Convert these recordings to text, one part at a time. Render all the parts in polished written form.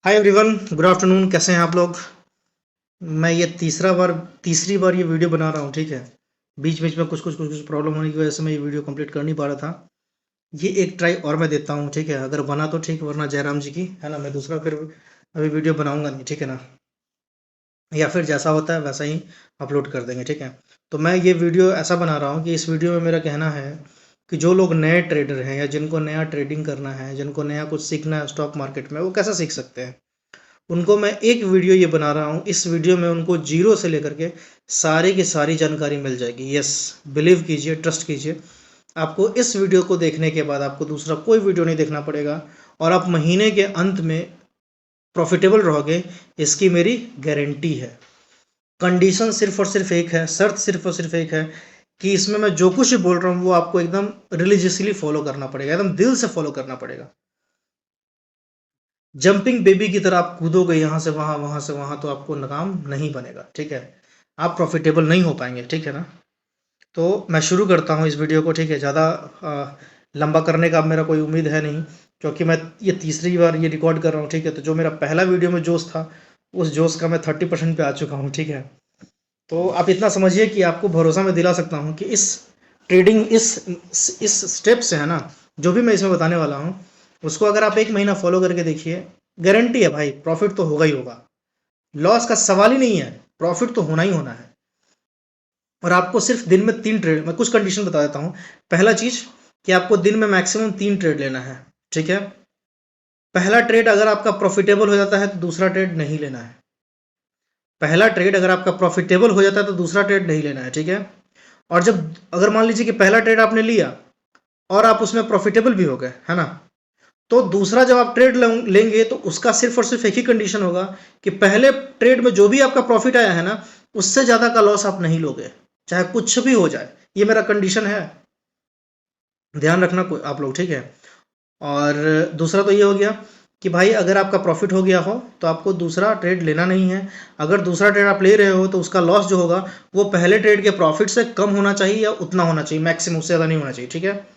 Hi everyone, good afternoon. कैसे हैं आप लोग? मैं ये तीसरी बार ये वीडियो बना रहा हूँ। ठीक है, बीच बीच में कुछ प्रॉब्लम होने की वजह से मैं ये वीडियो कंप्लीट कर नहीं पा रहा था। ये एक ट्राई और मैं देता हूँ। ठीक है, अगर बना तो ठीक, वरना जयराम जी की है ना, मैं दूसरा फिर अभी वीडियो बनाऊंगा नहीं। ठीक है ना, या फिर जैसा होता है वैसा ही अपलोड कर देंगे। ठीक है, तो मैं ये वीडियो ऐसा बना रहा हूँ कि इस वीडियो में मेरा कहना है कि जो लोग नए ट्रेडर हैं या जिनको नया ट्रेडिंग करना है, जिनको नया कुछ सीखना है स्टॉक मार्केट में, वो कैसे सीख सकते हैं, उनको मैं एक वीडियो ये बना रहा हूँ। इस वीडियो में उनको जीरो से लेकर के सारी की सारी जानकारी मिल जाएगी। यस, बिलीव कीजिए, ट्रस्ट कीजिए। आपको इस वीडियो को देखने के बाद आपको दूसरा कोई वीडियो नहीं देखना पड़ेगा और आप महीने के अंत में प्रॉफिटेबल रहोगे, इसकी मेरी गारंटी है। कंडीशन सिर्फ और सिर्फ एक है, शर्त सिर्फ और सिर्फ एक है कि इसमें मैं जो कुछ बोल रहा हूँ वो आपको एकदम रिलीजियसली फॉलो करना पड़ेगा, एकदम दिल से फॉलो करना पड़ेगा। जंपिंग बेबी की तरह आप कूदोगे यहाँ से वहाँ, वहाँ से वहाँ, तो आपको नाकाम नहीं बनेगा। ठीक है, आप प्रॉफिटेबल नहीं हो पाएंगे। ठीक है ना, तो मैं शुरू करता हूँ इस वीडियो को। ठीक है, ज़्यादा लंबा करने का अब मेरा कोई उम्मीद है नहीं, क्योंकि मैं ये तीसरी बार ये रिकॉर्ड कर रहा हूँ। ठीक है, तो जो मेरा पहला वीडियो में जोश था, उस जोश का मैं 30% पे आ चुका हूँ। ठीक है, तो आप इतना समझिए कि आपको भरोसा मैं दिला सकता हूँ कि इस ट्रेडिंग इस स्टेप से है ना, जो भी मैं इसमें बताने वाला हूँ, उसको अगर आप एक महीना फॉलो करके देखिए, गारंटी है भाई, प्रॉफिट तो होगा ही होगा। लॉस का सवाल ही नहीं है, प्रॉफिट तो होना ही होना है। और आपको सिर्फ दिन में 3 ट्रेड, मैं कुछ कंडीशन बता देता हूँ। पहला चीज कि आपको दिन में मैक्सिमम 3 ट्रेड लेना है। ठीक है, पहला ट्रेड अगर आपका प्रॉफिटेबल हो जाता है तो दूसरा ट्रेड नहीं लेना है। पहला ट्रेड अगर आपका प्रॉफिटेबल हो जाता है तो दूसरा ट्रेड नहीं लेना है। ठीक है, और जब अगर मान लीजिए कि पहला ट्रेड आपने लिया और आप उसमें प्रॉफिटेबल भी हो गए, है ना, तो दूसरा जब आप ट्रेड लेंगे तो उसका सिर्फ और सिर्फ एक ही कंडीशन होगा कि पहले ट्रेड में जो भी आपका प्रॉफिट आया है ना, उससे ज्यादा का लॉस आप नहीं लोगे, चाहे कुछ भी हो जाए। ये मेरा कंडीशन है, ध्यान रखना आप लोग। ठीक है, और दूसरा तो ये हो गया कि भाई अगर आपका प्रॉफिट हो गया हो तो आपको दूसरा ट्रेड लेना नहीं है। अगर दूसरा ट्रेड आप ले रहे हो तो उसका लॉस जो होगा वो पहले ट्रेड के प्रॉफिट से कम होना चाहिए या उतना होना चाहिए, मैक्सिमम, उससे ज़्यादा नहीं होना चाहिए। ठीक है,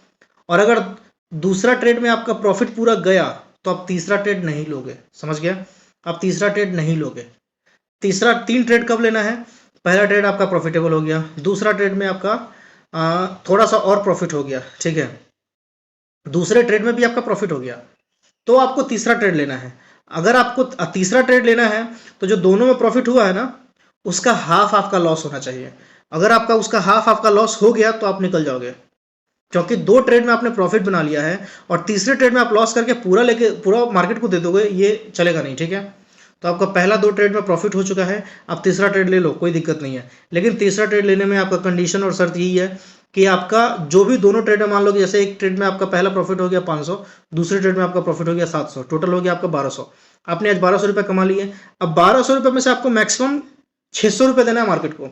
और अगर दूसरा ट्रेड में आपका प्रॉफिट पूरा गया तो आप तीसरा ट्रेड नहीं लोगे। समझ गया, आप तीसरा ट्रेड नहीं लोगे। तीसरा 3 ट्रेड कब लेना है? पहला ट्रेड आपका प्रॉफिटेबल हो गया, दूसरा ट्रेड में आपका थोड़ा सा और प्रॉफिट हो गया। ठीक है, दूसरे ट्रेड में भी आपका प्रॉफिट हो गया, तो आपको तीसरा ट्रेड लेना है। अगर आपको तीसरा ट्रेड लेना है तो जो दोनों में प्रॉफिट हुआ है ना, उसका हाफ आपका लॉस होना चाहिए। अगर आपका उसका हाफ आपका लॉस हो गया तो आप निकल जाओगे, क्योंकि 2 ट्रेड में आपने प्रॉफिट बना लिया है और तीसरे ट्रेड में आप लॉस करके पूरा मार्केट को दे दोगे, ये चलेगा नहीं। ठीक है, तो आपका पहला 2 ट्रेड में प्रॉफिट हो चुका है, आप तीसरा ट्रेड ले लो, कोई दिक्कत नहीं है। लेकिन तीसरा ट्रेड लेने में आपका कंडीशन और शर्त यही है कि आपका जो भी दोनों ट्रेड में, मान लो कि जैसे एक ट्रेड में आपका पहला प्रॉफिट हो गया 500, दूसरे ट्रेड में आपका प्रॉफिट हो गया 700, टोटल हो गया आपका 1200। आपने आज 1200 रुपये कमा लिए। अब 1200 रुपये में से आपको मैक्सिमम 600 रुपये देना है मार्केट को।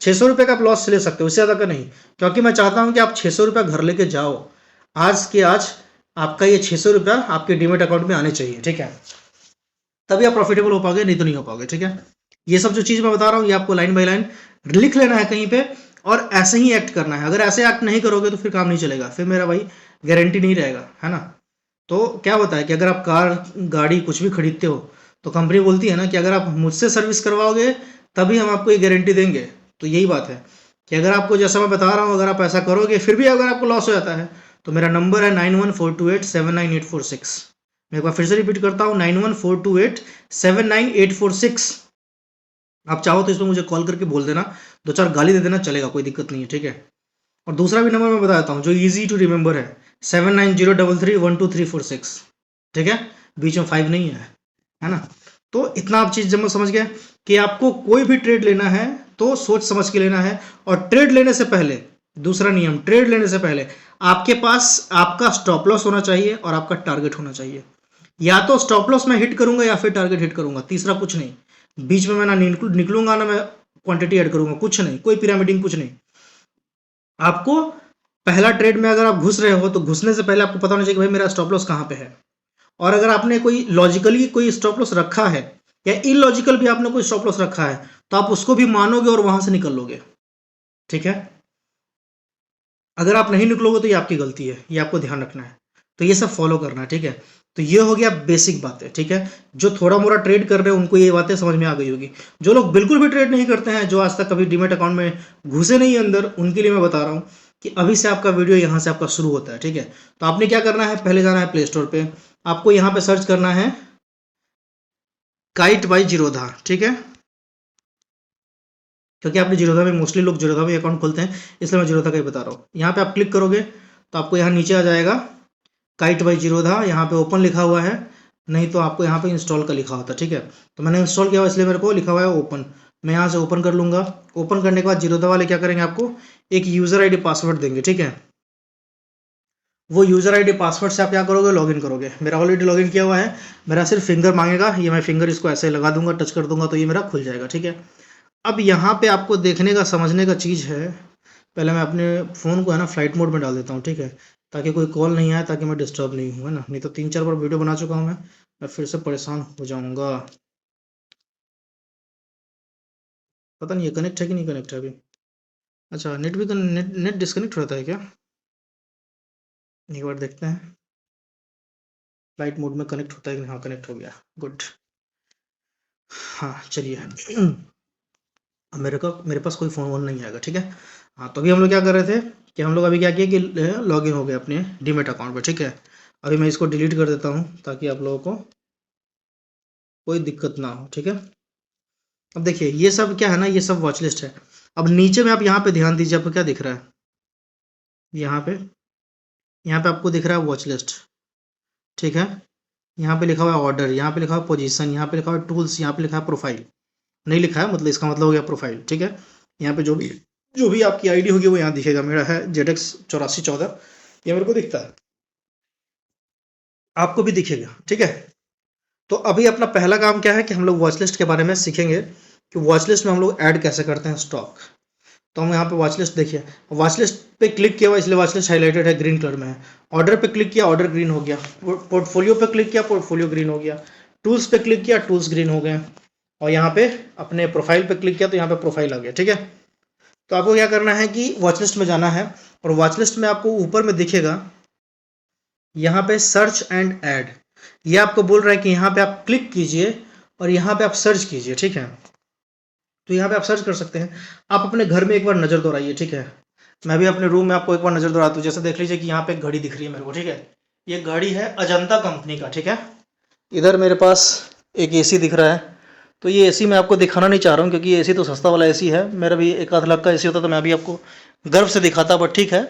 600 रुपये का आप लॉस ले सकते हो, इससे ज़्यादा का नहीं, क्योंकि मैं चाहता हूं कि आप 600 रुपये घर लेके जाओ। आज के आज आपका ये 600 रुपया आपके डीमेट अकाउंट में आने चाहिए। ठीक है, तभी आप प्रॉफिटेबल हो पाओगे, नहीं तो नहीं हो पाओगे। ठीक है, ये सब जो चीज़ मैं बता रहा हूँ ये आपको लाइन बाय लाइन लिख लेना है कहीं पे, और ऐसे ही एक्ट करना है। अगर ऐसे एक्ट नहीं करोगे तो फिर काम नहीं चलेगा, फिर मेरा भाई गारंटी नहीं रहेगा, है ना। तो क्या होता है कि अगर आप कार, गाड़ी कुछ भी खरीदते हो तो कंपनी बोलती है ना कि अगर आप मुझसे सर्विस करवाओगे तभी हम आपको ये गारंटी देंगे। तो यही बात है कि अगर आपको, जैसा मैं बता रहा हूँ, अगर आप ऐसा करोगे फिर भी अगर आपको लॉस हो जाता है, तो मेरा नंबर है 9142879846। मैं एक बार फिर से रिपीट करता हूँ, 9142879846। आप चाहो तो इसमें मुझे कॉल करके बोल देना, 2 4 गाली दे देना, चलेगा, कोई दिक्कत नहीं है। ठीक है, और दूसरा भी नंबर मैं बता देता हूँ जो इजी टू रिमेंबर है, 7903312346। ठीक है, बीच में 5 नहीं है ना। तो इतना आप चीज जब समझ गए कि आपको कोई भी ट्रेड लेना है तो सोच समझ के लेना है। और ट्रेड लेने से पहले, दूसरा नियम, ट्रेड लेने से पहले आपके पास आपका स्टॉप लॉस होना चाहिए और आपका टारगेट होना चाहिए। या तो स्टॉप लॉस मैं हिट करूंगा या फिर टारगेट हिट करूंगा, तीसरा कुछ नहीं। बीच में मैं ना निकलूंगा ना मैं क्वांटिटी ऐड करूंगा, कुछ नहीं, कोई पिरामिडिंग कुछ नहीं। आपको पहला ट्रेड में अगर आप घुस रहे हो तो घुसने से पहले आपको पता होना चाहिए कि भाई मेरा स्टॉप लॉस कहाँ पे है। और अगर आपने कोई लॉजिकली कोई स्टॉप लॉस रखा है या इलॉजिकल भी आपने कोई स्टॉप लॉस रखा है तो आप उसको भी मानोगे और वहां से निकल लोगे। ठीक है, अगर आप नहीं निकलोगे तो ये आपकी गलती है, ये आपको ध्यान रखना है। तो ये सब फॉलो करना है, ठीक है। तो ये हो गया बेसिक बातें, ठीक है। जो थोड़ा मोड़ा ट्रेड कर रहे हैं उनको ये बातें समझ में आ गई होगी। जो लोग बिल्कुल भी ट्रेड नहीं करते हैं, जो आज तक कभी डीमेट अकाउंट में घुसे नहीं अंदर, उनके लिए मैं बता रहा हूँ कि अभी से आपका वीडियो यहाँ से आपका शुरू होता है, ठीक है। तो आपने क्या करना है, पहले जाना है प्ले स्टोर पे, आपको यहाँ पे सर्च करना है काइट बाई जीरोधा, ठीक है। क्योंकि आपने जीरोधा में, मोस्टली लोग जीरोधा में अकाउंट खोलते हैं, इसलिए मैं जीरोधा का ही बता रहा हूँ। यहाँ पे आप क्लिक करोगे तो आपको यहाँ नीचे आ जाएगा काइट बाई जीरोधा, यहाँ पे ओपन लिखा हुआ है, नहीं तो आपको यहाँ पे इंस्टॉल का लिखा होता है, ठीक है। तो मैंने इंस्टॉल किया हुआ इसलिए मेरे को लिखा हुआ है ओपन। मैं यहाँ से ओपन कर लूँगा। ओपन करने के बाद जीरोधा वाले क्या करेंगे, आपको एक यूज़र आईडी पासवर्ड देंगे, ठीक है। वो यूज़र आईडी पासवर्ड से आप क्या करोगे, लॉगिन करोगे। मेरा ऑलरेडी लॉगिन किया हुआ है, मेरा सिर्फ फिंगर मांगेगा, ये मैं फिंगर इसको ऐसे लगा दूंगा, टच कर दूंगा तो ये मेरा खुल जाएगा, ठीक है। अब यहाँ पे आपको देखने का, समझने का चीज़ है, पहले मैं अपने फ़ोन को है ना फ्लाइट मोड में डाल देता हूँ, ठीक है, ताकि कोई कॉल नहीं आए, ताकि मैं डिस्टर्ब नहीं हूँ, है ना। नहीं तो 3-4 बार वीडियो बना चुका हूँ मैं फिर से परेशान हो जाऊँगा। पता नहीं ये कनेक्ट है कि नहीं कनेक्ट है अभी। अच्छा, नेट भी नेट डिस्कनेक्ट रहता है क्या, एक बार देखते हैं। फ्लाइट मोड में कनेक्ट होता है कि नहीं? हाँ, कनेक्ट हो गया, गुड। हाँ चलिए। अब मेरे पास कोई फ़ोन वोन नहीं आएगा, ठीक है। हाँ, तो अभी हम लोग क्या कर रहे थे कि हम लोग अभी क्या किया कि लॉगिन हो गए अपने डीमेट अकाउंट पे, ठीक है। अभी मैं इसको डिलीट कर देता हूँ ताकि आप लोगों को कोई दिक्कत ना हो, ठीक है। अब देखिए ये सब क्या है ना, ये सब वॉच लिस्ट है। अब नीचे में आप यहाँ पे ध्यान दीजिए, आपको क्या दिख रहा है, यहाँ पे आपको दिख रहा है वॉच लिस्ट, ठीक है। यहाँ पे लिखा हुआ है ऑर्डर, यहाँ पे लिखा हुआ है पोजीशन, यहाँ पे लिखा हुआ है टूल्स, यहाँ पे लिखा है प्रोफाइल। नहीं लिखा है मतलब इसका मतलब हो गया प्रोफाइल, ठीक है। यहाँ पे जो भी आपकी आईडी होगी वो यहाँ दिखेगा। मेरा है ZX8414, ये मेरे को दिखता है, आपको भी दिखेगा, ठीक है। तो अभी अपना पहला काम क्या है कि हम लोग वॉच लिस्ट के बारे में सीखेंगे कि वॉच लिस्ट में हम लोग ऐड कैसे करते हैं स्टॉक। तो हम यहाँ पे वॉच लिस्ट देखिए, वॉच लिस्ट पे क्लिक किया हुआ इसलिए वॉच लिस्ट हाईलाइटेड है, ग्रीन कलर में है। ऑर्डर पे क्लिक किया, ऑर्डर ग्रीन हो गया। पोर्टफोलियो पे क्लिक किया, पोर्टफोलियो ग्रीन हो गया। टूल्स पे क्लिक किया, टूल्स ग्रीन हो गए। और यहाँ पे अपने प्रोफाइल पे क्लिक किया तो यहाँ पे प्रोफाइल आ गया, ठीक है। तो आपको क्या करना है कि वॉच लिस्ट में जाना है, और वॉच लिस्ट में आपको ऊपर में दिखेगा यहाँ पे सर्च एंड ऐड। ये आपको बोल रहा है कि यहाँ पे आप क्लिक कीजिए और यहाँ पे आप सर्च कीजिए, ठीक है। तो यहाँ पे आप सर्च कर सकते हैं। आप अपने घर में एक बार नज़र दौड़ाइए, ठीक है। मैं भी अपने रूम में आपको एक बार नज़र दौड़ाता हूँ। जैसे देख लीजिए कि यहाँ पे एक घड़ी दिख रही है मेरे को, ठीक है। ये घड़ी है अजंता कंपनी का, ठीक है। इधर मेरे पास एक एसी दिख रहा है। तो ये एसी मैं आपको दिखाना नहीं चाह रहा हूँ क्योंकि ये एसी तो सस्ता वाला एसी है। मेरा भी 1-8 लाख का एसी होता तो मैं भी आपको गर्व से दिखाता, बट ठीक है,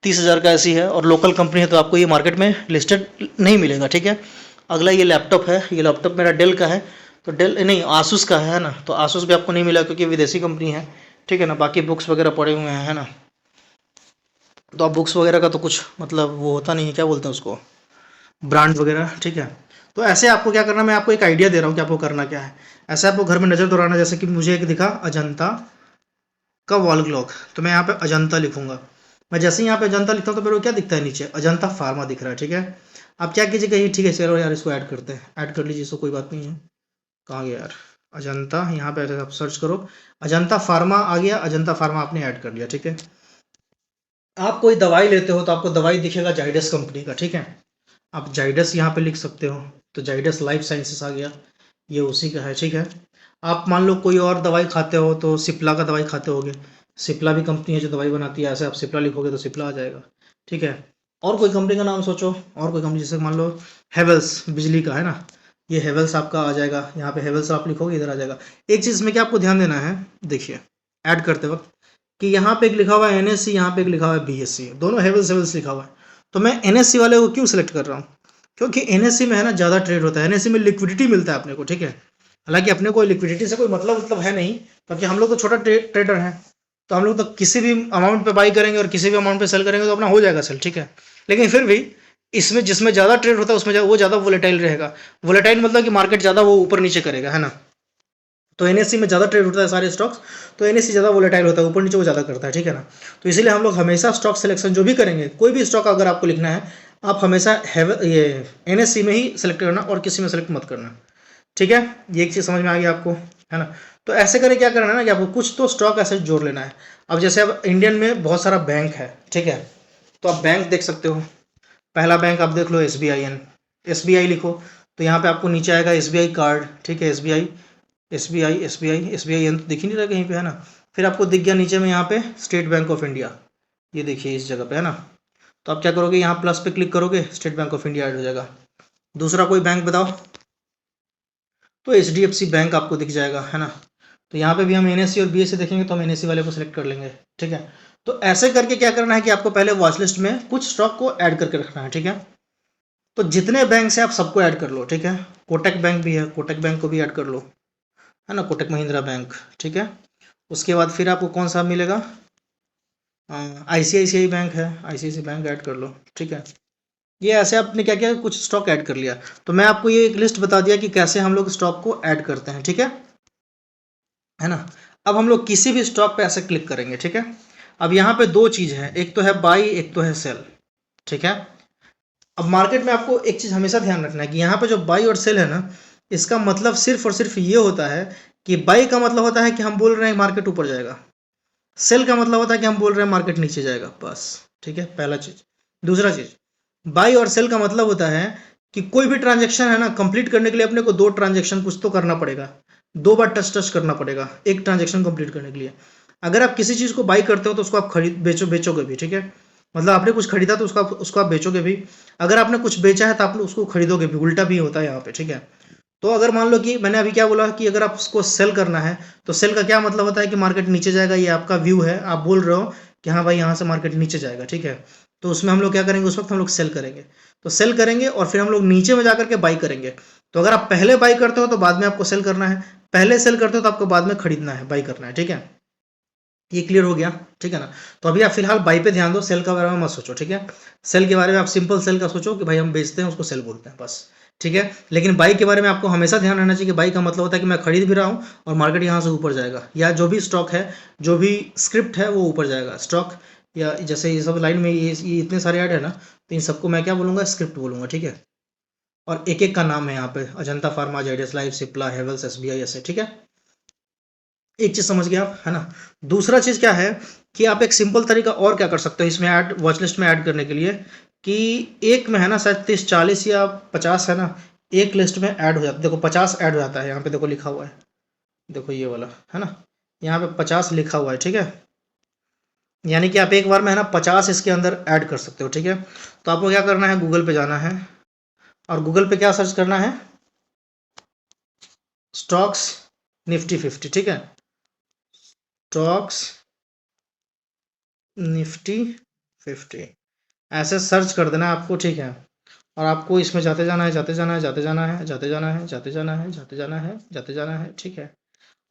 30,000 का एसी है और लोकल कंपनी है तो आपको ये मार्केट में लिस्टेड नहीं मिलेगा, ठीक है। अगला ये लैपटॉप है, ये लैपटॉप मेरा डेल का है। तो डेल नहीं, आसूस का है ना, तो आसूस भी आपको नहीं मिला क्योंकि विदेशी कंपनी है, ठीक है ना। बाकी बुक्स वगैरह पड़े हुए हैं, है ना। तो आप बुक्स वगैरह का तो कुछ मतलब वो होता नहीं है, क्या बोलते हैं उसको, ब्रांड वगैरह, ठीक है। तो ऐसे आपको क्या करना, मैं आपको एक आइडिया दे रहा हूँ कि आपको करना क्या है। ऐसे आपको घर में नज़र दौड़ाना, जैसे कि मुझे एक दिखा अजंता का वॉल क्लॉक, तो मैं यहाँ पे अजंता लिखूंगा। मैं जैसे ही यहाँ पे अजंता लिखता हूँ तो मेरे को क्या दिखता है, नीचे अजंता फार्मा दिख रहा है, ठीक है। आप क्या कीजिए, कहिए ठीक है चलो यार इसको ऐड करते हैं, ऐड कर लीजिए इसको, कोई बात नहीं है। कहाँ गया यार अजंता, यहाँ पे ऐसे आप सर्च करो, अजंता फार्मा आ गया, अजंता फार्मा आपने ऐड कर लिया, ठीक है। आप कोई दवाई लेते हो तो आपको दवाई दिखेगा जाइडस कंपनी का, ठीक है। आप जाइडस यहाँ पे लिख सकते हो, तो जाइडस लाइफ साइंसेस आ गया, ये उसी का है, ठीक है। आप मान लो कोई और दवाई खाते हो तो सिप्ला का दवाई खाते होगे, सिप्ला भी कंपनी है जो दवाई बनाती है, ऐसे आप सिप्ला लिखोगे तो सिप्ला आ जाएगा, ठीक है। और कोई कंपनी का नाम सोचो, और कोई कंपनी, जैसे मान लो हेवल्स बिजली का है ना, ये हेवल्स आपका आ जाएगा, यहाँ पे हेवल्स आप लिखोगे इधर आ जाएगा। एक चीज़ में क्या आपको ध्यान देना है, देखिए ऐड करते वक्त कि यहाँ पे एक लिखा हुआ है NSC, यहाँ पे एक लिखा हुआ है BSc, दोनों हेवल्स हेवल्स लिखा हुआ है। तो मैं NSC वाले को क्यों सिलेक्ट कर रहा हूँ, क्योंकि NSC में है ना ज़्यादा ट्रेड होता है, NSC में लिक्विडिटी मिलता है अपने को, ठीक है। हालांकि अपने को लिक्विडिटी से कोई मतलब है नहीं, क्योंकि हम लोग तो छोटा ट्रेडर हैं, तो हम लोग तो किसी भी अमाउंट पे बाई करेंगे और किसी भी अमाउंट पे सेल करेंगे तो अपना हो जाएगा सेल, ठीक है। लेकिन फिर भी इसमें जिसमें ज़्यादा ट्रेड होता है उसमें वो ज़्यादा वोलेटाइल रहेगा। वोलेटाइल मतलब कि मार्केट ज़्यादा वो ऊपर नीचे करेगा, है ना। तो NSC में ज़्यादा ट्रेड होता है सारे स्टॉक्स, तो NSC ज़्यादा वोलेटाइल होता है, ऊपर नीचे वो ज़्यादा करता है, ठीक है ना। तो इसीलिए हम लोग हमेशा स्टॉक सिलेक्शन जो भी करेंगे, कोई भी स्टॉक अगर आपको लिखना है, आप हमेशा ये NSC में ही सेलेक्ट करना और किसी में सेलेक्ट मत करना, ठीक है। ये एक चीज़ समझ में आ गई आपको, है ना। तो ऐसे करें, क्या करना है ना कि आपको कुछ तो स्टॉक ऐसे जोड़ लेना है। अब जैसे अब इंडियन में बहुत सारा बैंक है, ठीक है, तो आप बैंक देख सकते हो। पहला बैंक आप देख लो SBI लिखो तो यहाँ पे आपको नीचे आएगा SBI कार्ड, ठीक है, SBI तो दिख ही नहीं रहा कहीं पे, है ना। फिर आपको दिख गया नीचे में यहाँ पे स्टेट बैंक ऑफ इंडिया, ये देखिए इस जगह पे, है ना। तो आप क्या करोगे, यहाँ प्लस पे क्लिक करोगे, state bank of India add हो जाएगा। दूसरा कोई बैंक बताओ, तो HDFC बैंक आपको दिख जाएगा, है ना। तो यहाँ पे भी हम NSE और BSE देखेंगे तो हम NSE वाले को सिलेक्ट कर लेंगे, ठीक है। तो ऐसे करके क्या करना है कि आपको पहले वॉच लिस्ट में कुछ स्टॉक को ऐड करके रखना है, ठीक है। तो जितने बैंक से आप सबको ऐड कर लो, ठीक है। कोटक बैंक भी है, कोटक बैंक को भी ऐड कर लो, है ना, कोटक महिंद्रा बैंक, ठीक है। उसके बाद फिर आपको कौन सा मिलेगा, ICICI बैंक है, ICICI बैंक ऐड कर लो, ठीक है। ये ऐसे आपने क्या किया, कुछ स्टॉक ऐड कर लिया। तो मैं आपको ये एक लिस्ट बता दिया कि कैसे हम लोग स्टॉक को ऐड करते हैं, ठीक है ना। अब हम लोग किसी भी स्टॉक पे ऐसे क्लिक करेंगे, ठीक है। अब यहाँ पे दो चीज़ है, एक तो है बाई, एक तो है सेल, ठीक है। अब मार्केट में आपको एक चीज़ हमेशा ध्यान रखना है कि यहाँ पे जो बाई और सेल है ना, इसका मतलब सिर्फ और सिर्फ ये होता है कि बाई का मतलब होता है कि हम बोल रहे हैं मार्केट ऊपर जाएगा, सेल का मतलब होता है कि हम बोल रहे हैं मार्केट नीचे जाएगा, बस, ठीक है, पहला चीज़। दूसरा चीज़, बाई और सेल का मतलब होता है कि कोई भी ट्रांजेक्शन है ना, कंप्लीट करने के लिए अपने को दो ट्रांजेक्शन कुछ तो करना पड़ेगा, दो बार टच करना पड़ेगा एक ट्रांजेक्शन कंप्लीट करने के लिए। अगर आप किसी चीज़ को बाई करते हो तो उसको आप खरीद बेचोगे भी, ठीक है। मतलब आपने कुछ खरीदा तो उसको आप बेचोगे भी, अगर आपने कुछ बेचा है तो आप उसको खरीदोगे भी, उल्टा भी होता है यहाँ पे, ठीक है। तो अगर मान लो कि मैंने अभी क्या बोला कि अगर आप उसको सेल करना है तो सेल का क्या मतलब होता है कि मार्केट नीचे जाएगा, ये आपका व्यू है, आप बोल रहे हो कि हाँ भाई यहाँ से मार्केट नीचे जाएगा, ठीक है। तो उसमें हम लोग क्या करेंगे, उस वक्त हम लोग सेल करेंगे, तो सेल करेंगे और फिर हम लोग नीचे में जाकर के बाई करेंगे। तो अगर आप पहले बाई करते हो तो बाद में आपको सेल करना है, पहले सेल करते हो तो आपको बाद में खरीदना है, बाई करना है, ठीक है। ये क्लियर हो गया, ठीक है ना। तो अभी आप फिलहाल बाई पे ध्यान दो, सेल के बारे में मत सोचो, ठीक है। सेल के बारे में आप सिंपल सेल का सोचो कि भाई हम बेचते हैं, उसको सेल बोलते हैं, बस, ठीक है। लेकिन बाई के बारे में आपको हमेशा ध्यान रहना चाहिए कि बाई का मतलब होता है कि मैं खरीद भी रहा हूँ और मार्केट यहाँ से ऊपर जाएगा, या जो भी स्टॉक है, जो भी स्क्रिप्ट है वो ऊपर जाएगा स्टॉक, या जैसे ये सब लाइन में ये इतने सारे ऐड है ना, तो इन सबको मैं क्या बोलूँगा, स्क्रिप्ट बोलूँगा, ठीक है। और एक एक का नाम है यहाँ पे, Ajanta pharma, Zydus life, Cipla, Havells, SBI, ऐसे, ठीक है। एक चीज समझ गए आप, है ना। दूसरा चीज क्या है कि आप एक सिंपल तरीका और क्या कर सकते हो इसमें ऐड, वॉच लिस्ट में ऐड करने के लिए, कि एक में है ना शायद 30 40 या 50 है ना, एक लिस्ट में ऐड हो जाता है। देखो 50 ऐड हो जाता है, यहाँ पे देखो लिखा हुआ है, देखो ये वाला, है ना, यहाँ पे 50 लिखा हुआ है, ठीक है। यानी कि आप एक बार में है ना 50 इसके अंदर ऐड कर सकते हो, ठीक है। तो आपको क्या करना है, गूगल पे जाना है और गूगल पे क्या सर्च करना है, स्टॉक्स निफ्टी 50, ठीक है, स्टॉक्स निफ्टी 50 ऐसे सर्च कर देना है आपको, ठीक है। और आपको इसमें जाते जाना है, जाते जाना है, जाते जाना है, जाते जाना है, जाते जाना है, जाते जाना है, जाते जाना है, ठीक है।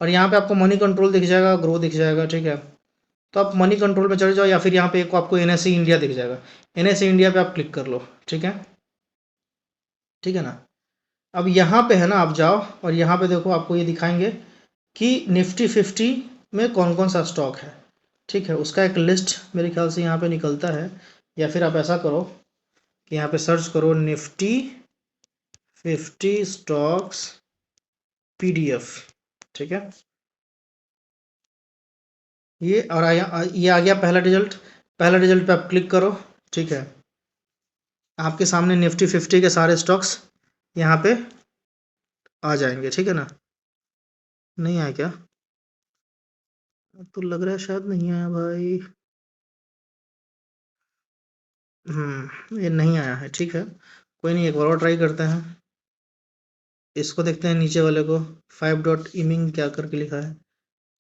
और यहाँ पे आपको मनी कंट्रोल दिख जाएगा, ग्रो दिख जाएगा, ठीक है। तो आप मनी कंट्रोल में चले जाओ, या फिर यहाँ पे एक आपको NSE इंडिया दिख जाएगा, NSE इंडिया पे आप क्लिक कर लो, ठीक है, ठीक है ना। अब यहाँ पे है ना, आप जाओ और यहाँ पे देखो आपको ये दिखाएंगे कि निफ्टी 50 में कौन कौन सा स्टॉक है, ठीक है। उसका एक लिस्ट मेरे ख्याल से यहाँ पे निकलता है, या फिर आप ऐसा करो कि यहाँ पे सर्च करो निफ्टी 50 स्टॉक्स PDF, ठीक है। ये और ये आ गया पहला रिजल्ट, पहला रिजल्ट पे आप क्लिक करो, ठीक है। आपके सामने निफ्टी 50 के सारे स्टॉक्स यहाँ पे आ जाएंगे, ठीक है ना। नहीं आया क्या, तो लग रहा है शायद नहीं आया भाई, ये नहीं आया है, ठीक है। कोई नहीं, एक बार और ट्राई करते हैं, इसको देखते हैं नीचे वाले को, 5 डॉट इमिंग क्या करके लिखा है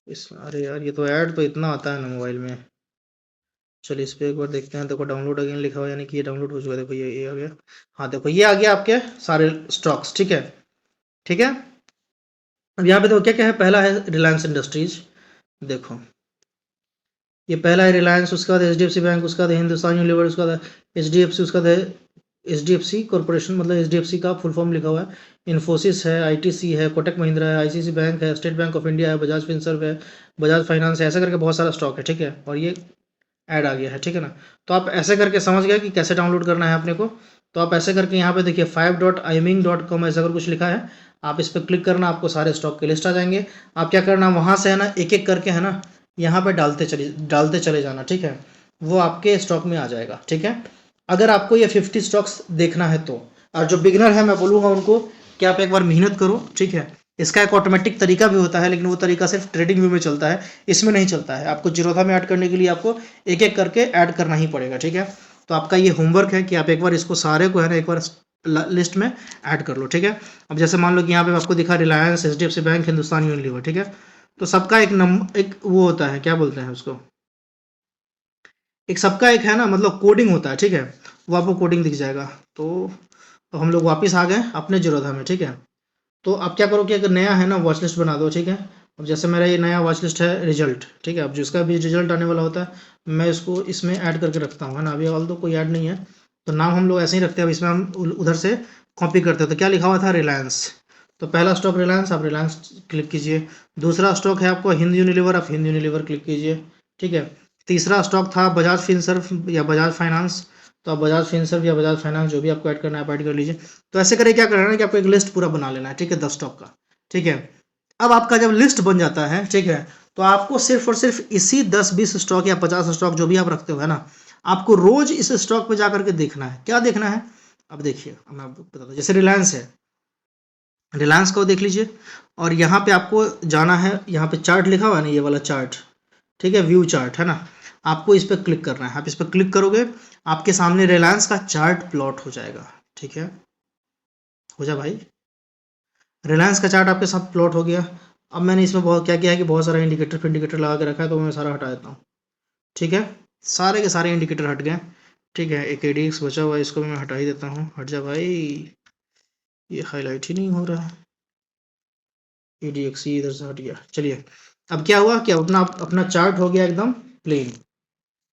इस, अरे यार ये तो ऐड तो इतना आता है ना मोबाइल में। चलिए इस पे एक बार देखते हैं, देखो डाउनलोड अगेन लिखा हुआ है, यानी कि ये डाउनलोड हो चुका है, देखो ये आ गया, हाँ देखो ये आ गया आपके सारे स्टॉक्स, ठीक है, ठीक है। अब यहाँ पे देखो क्या क्या है, पहला है रिलायंस इंडस्ट्रीज, देखो ये पहला है रिलायंस, उसके बाद HDFC बैंक, उसका बाद हिंदुस्तान यूनिलीवर, उसका बाद HDFC, उसका बाद HDFC कॉर्पोरेशन, मतलब HDFC का फुल फॉर्म लिखा हुआ है, इन्फोसिस है, ITC है, कोटक महिंद्रा है, ICICI बैंक है, स्टेट बैंक ऑफ इंडिया है, बजाज फिनसर्व है, बजाज फाइनेंस है, ऐसा करके बहुत सारा स्टॉक है, ठीक है। और ये ऐड आ गया है, ठीक है ना। तो आप ऐसे करके समझ गए कि कैसे डाउनलोड करना है अपने को। तो आप ऐसे करके यहाँ पे देखिए 5.iming.com ऐसा अगर कुछ लिखा है, आप इस पर क्लिक करना, आपको सारे स्टॉक की लिस्ट आ जाएंगे। आप क्या करना, वहाँ से है ना एक एक करके है ना यहाँ पे डालते चले जाना, ठीक है। वो आपके स्टॉक में आ जाएगा, ठीक है। अगर आपको ये 50 स्टॉक्स देखना है तो। और जो बिगिनर है मैं बोलूँगा उनको कि आप एक बार मेहनत करो, ठीक है। इसका एक ऑटोमेटिक तरीका भी होता है, लेकिन वो तरीका सिर्फ ट्रेडिंग व्यू में चलता है, इसमें नहीं चलता है। आपको जीरोधा में ऐड करने के लिए आपको एक एक करके ऐड करना ही पड़ेगा, ठीक है। तो आपका ये होमवर्क है कि आप एक बार इसको सारे को है ना एक बार लिस्ट में ऐड कर लो, ठीक है। अब जैसे मान लो कि यहाँ पे आपको दिखा Reliance, HDFC bank, Hindustan Unilever, ठीक है। तो सबका एक नंबर, एक वो होता है, क्या बोलते हैं उसको, एक सबका एक है ना, मतलब कोडिंग होता है, ठीक है। वो आपको कोडिंग दिख जाएगा। तो हम लोग वापस आ गए अपने जीरोधा में, ठीक है। तो आप क्या करो कि अगर नया है ना वॉच लिस्ट बना दो, ठीक है। अब जैसे मेरा ये नया वॉच लिस्ट है रिजल्ट, ठीक है। अब जिसका भी रिजल्ट आने वाला होता है मैं इसको इसमें ऐड करके रखता हूँ, है ना। अभी ऑल तो कोई ऐड नहीं है, तो नाम हम लोग ऐसे ही रखते हैं। अब इसमें हम उधर से कॉपी करते हैं। तो क्या लिखा हुआ था, रिलायंस। तो पहला स्टॉक रिलायंस, आप रिलायंस क्लिक कीजिए। दूसरा स्टॉक है आपको हिंद यूनिलीवर, आप हिंद यूनिलीवर क्लिक कीजिए, ठीक है। तीसरा स्टॉक था बजाज फिनसर्व या बजाज फाइनेंस, तो आप बजाज फिनसर्व या बजाज फाइनेंस जो भी आपको ऐड करना है आप ऐड कर लीजिए। तो ऐसे करके क्या करना है कि आपको एक लिस्ट पूरा बना लेना है, ठीक है, 10 स्टॉक का, ठीक है। अब आपका जब लिस्ट बन जाता है, ठीक है, तो आपको सिर्फ और सिर्फ इसी 10-20 स्टॉक या 50 स्टॉक जो भी आप रखते हो, है ना, आपको रोज इस स्टॉक पे जाकर के देखना है। क्या देखना है, अब देखिए मैं आपको बताता हूँ। जैसे रिलायंस है, रिलायंस को देख लीजिए, और यहाँ पे आपको जाना है, यहाँ पे चार्ट लिखा हुआ है ना, ये वाला चार्ट, ठीक है, व्यू चार्ट, है ना। आपको इस पर क्लिक करना है। आप इस पर क्लिक करोगे, आपके सामने रिलायंस का चार्ट प्लॉट हो जाएगा, ठीक है। हो जा भाई, रिलायंस का चार्ट आपके साथ प्लॉट हो गया। अब मैंने इसमें बहुत क्या किया है कि बहुत सारा इंडिकेटर लगा के रखा है, तो मैं सारा हटा देता हूँ, ठीक है। सारे के सारे इंडिकेटर हट गए, ठीक है। एक ADX बचा हुआ है, इसको भी मैं हटा ही देता हूँ। हट जा भाई, ये हाईलाइट ही नहीं हो रहा है। ADX ही इधर से हट गया। चलिए, अब क्या हुआ कि अपना अपना चार्ट हो गया एकदम प्लेन,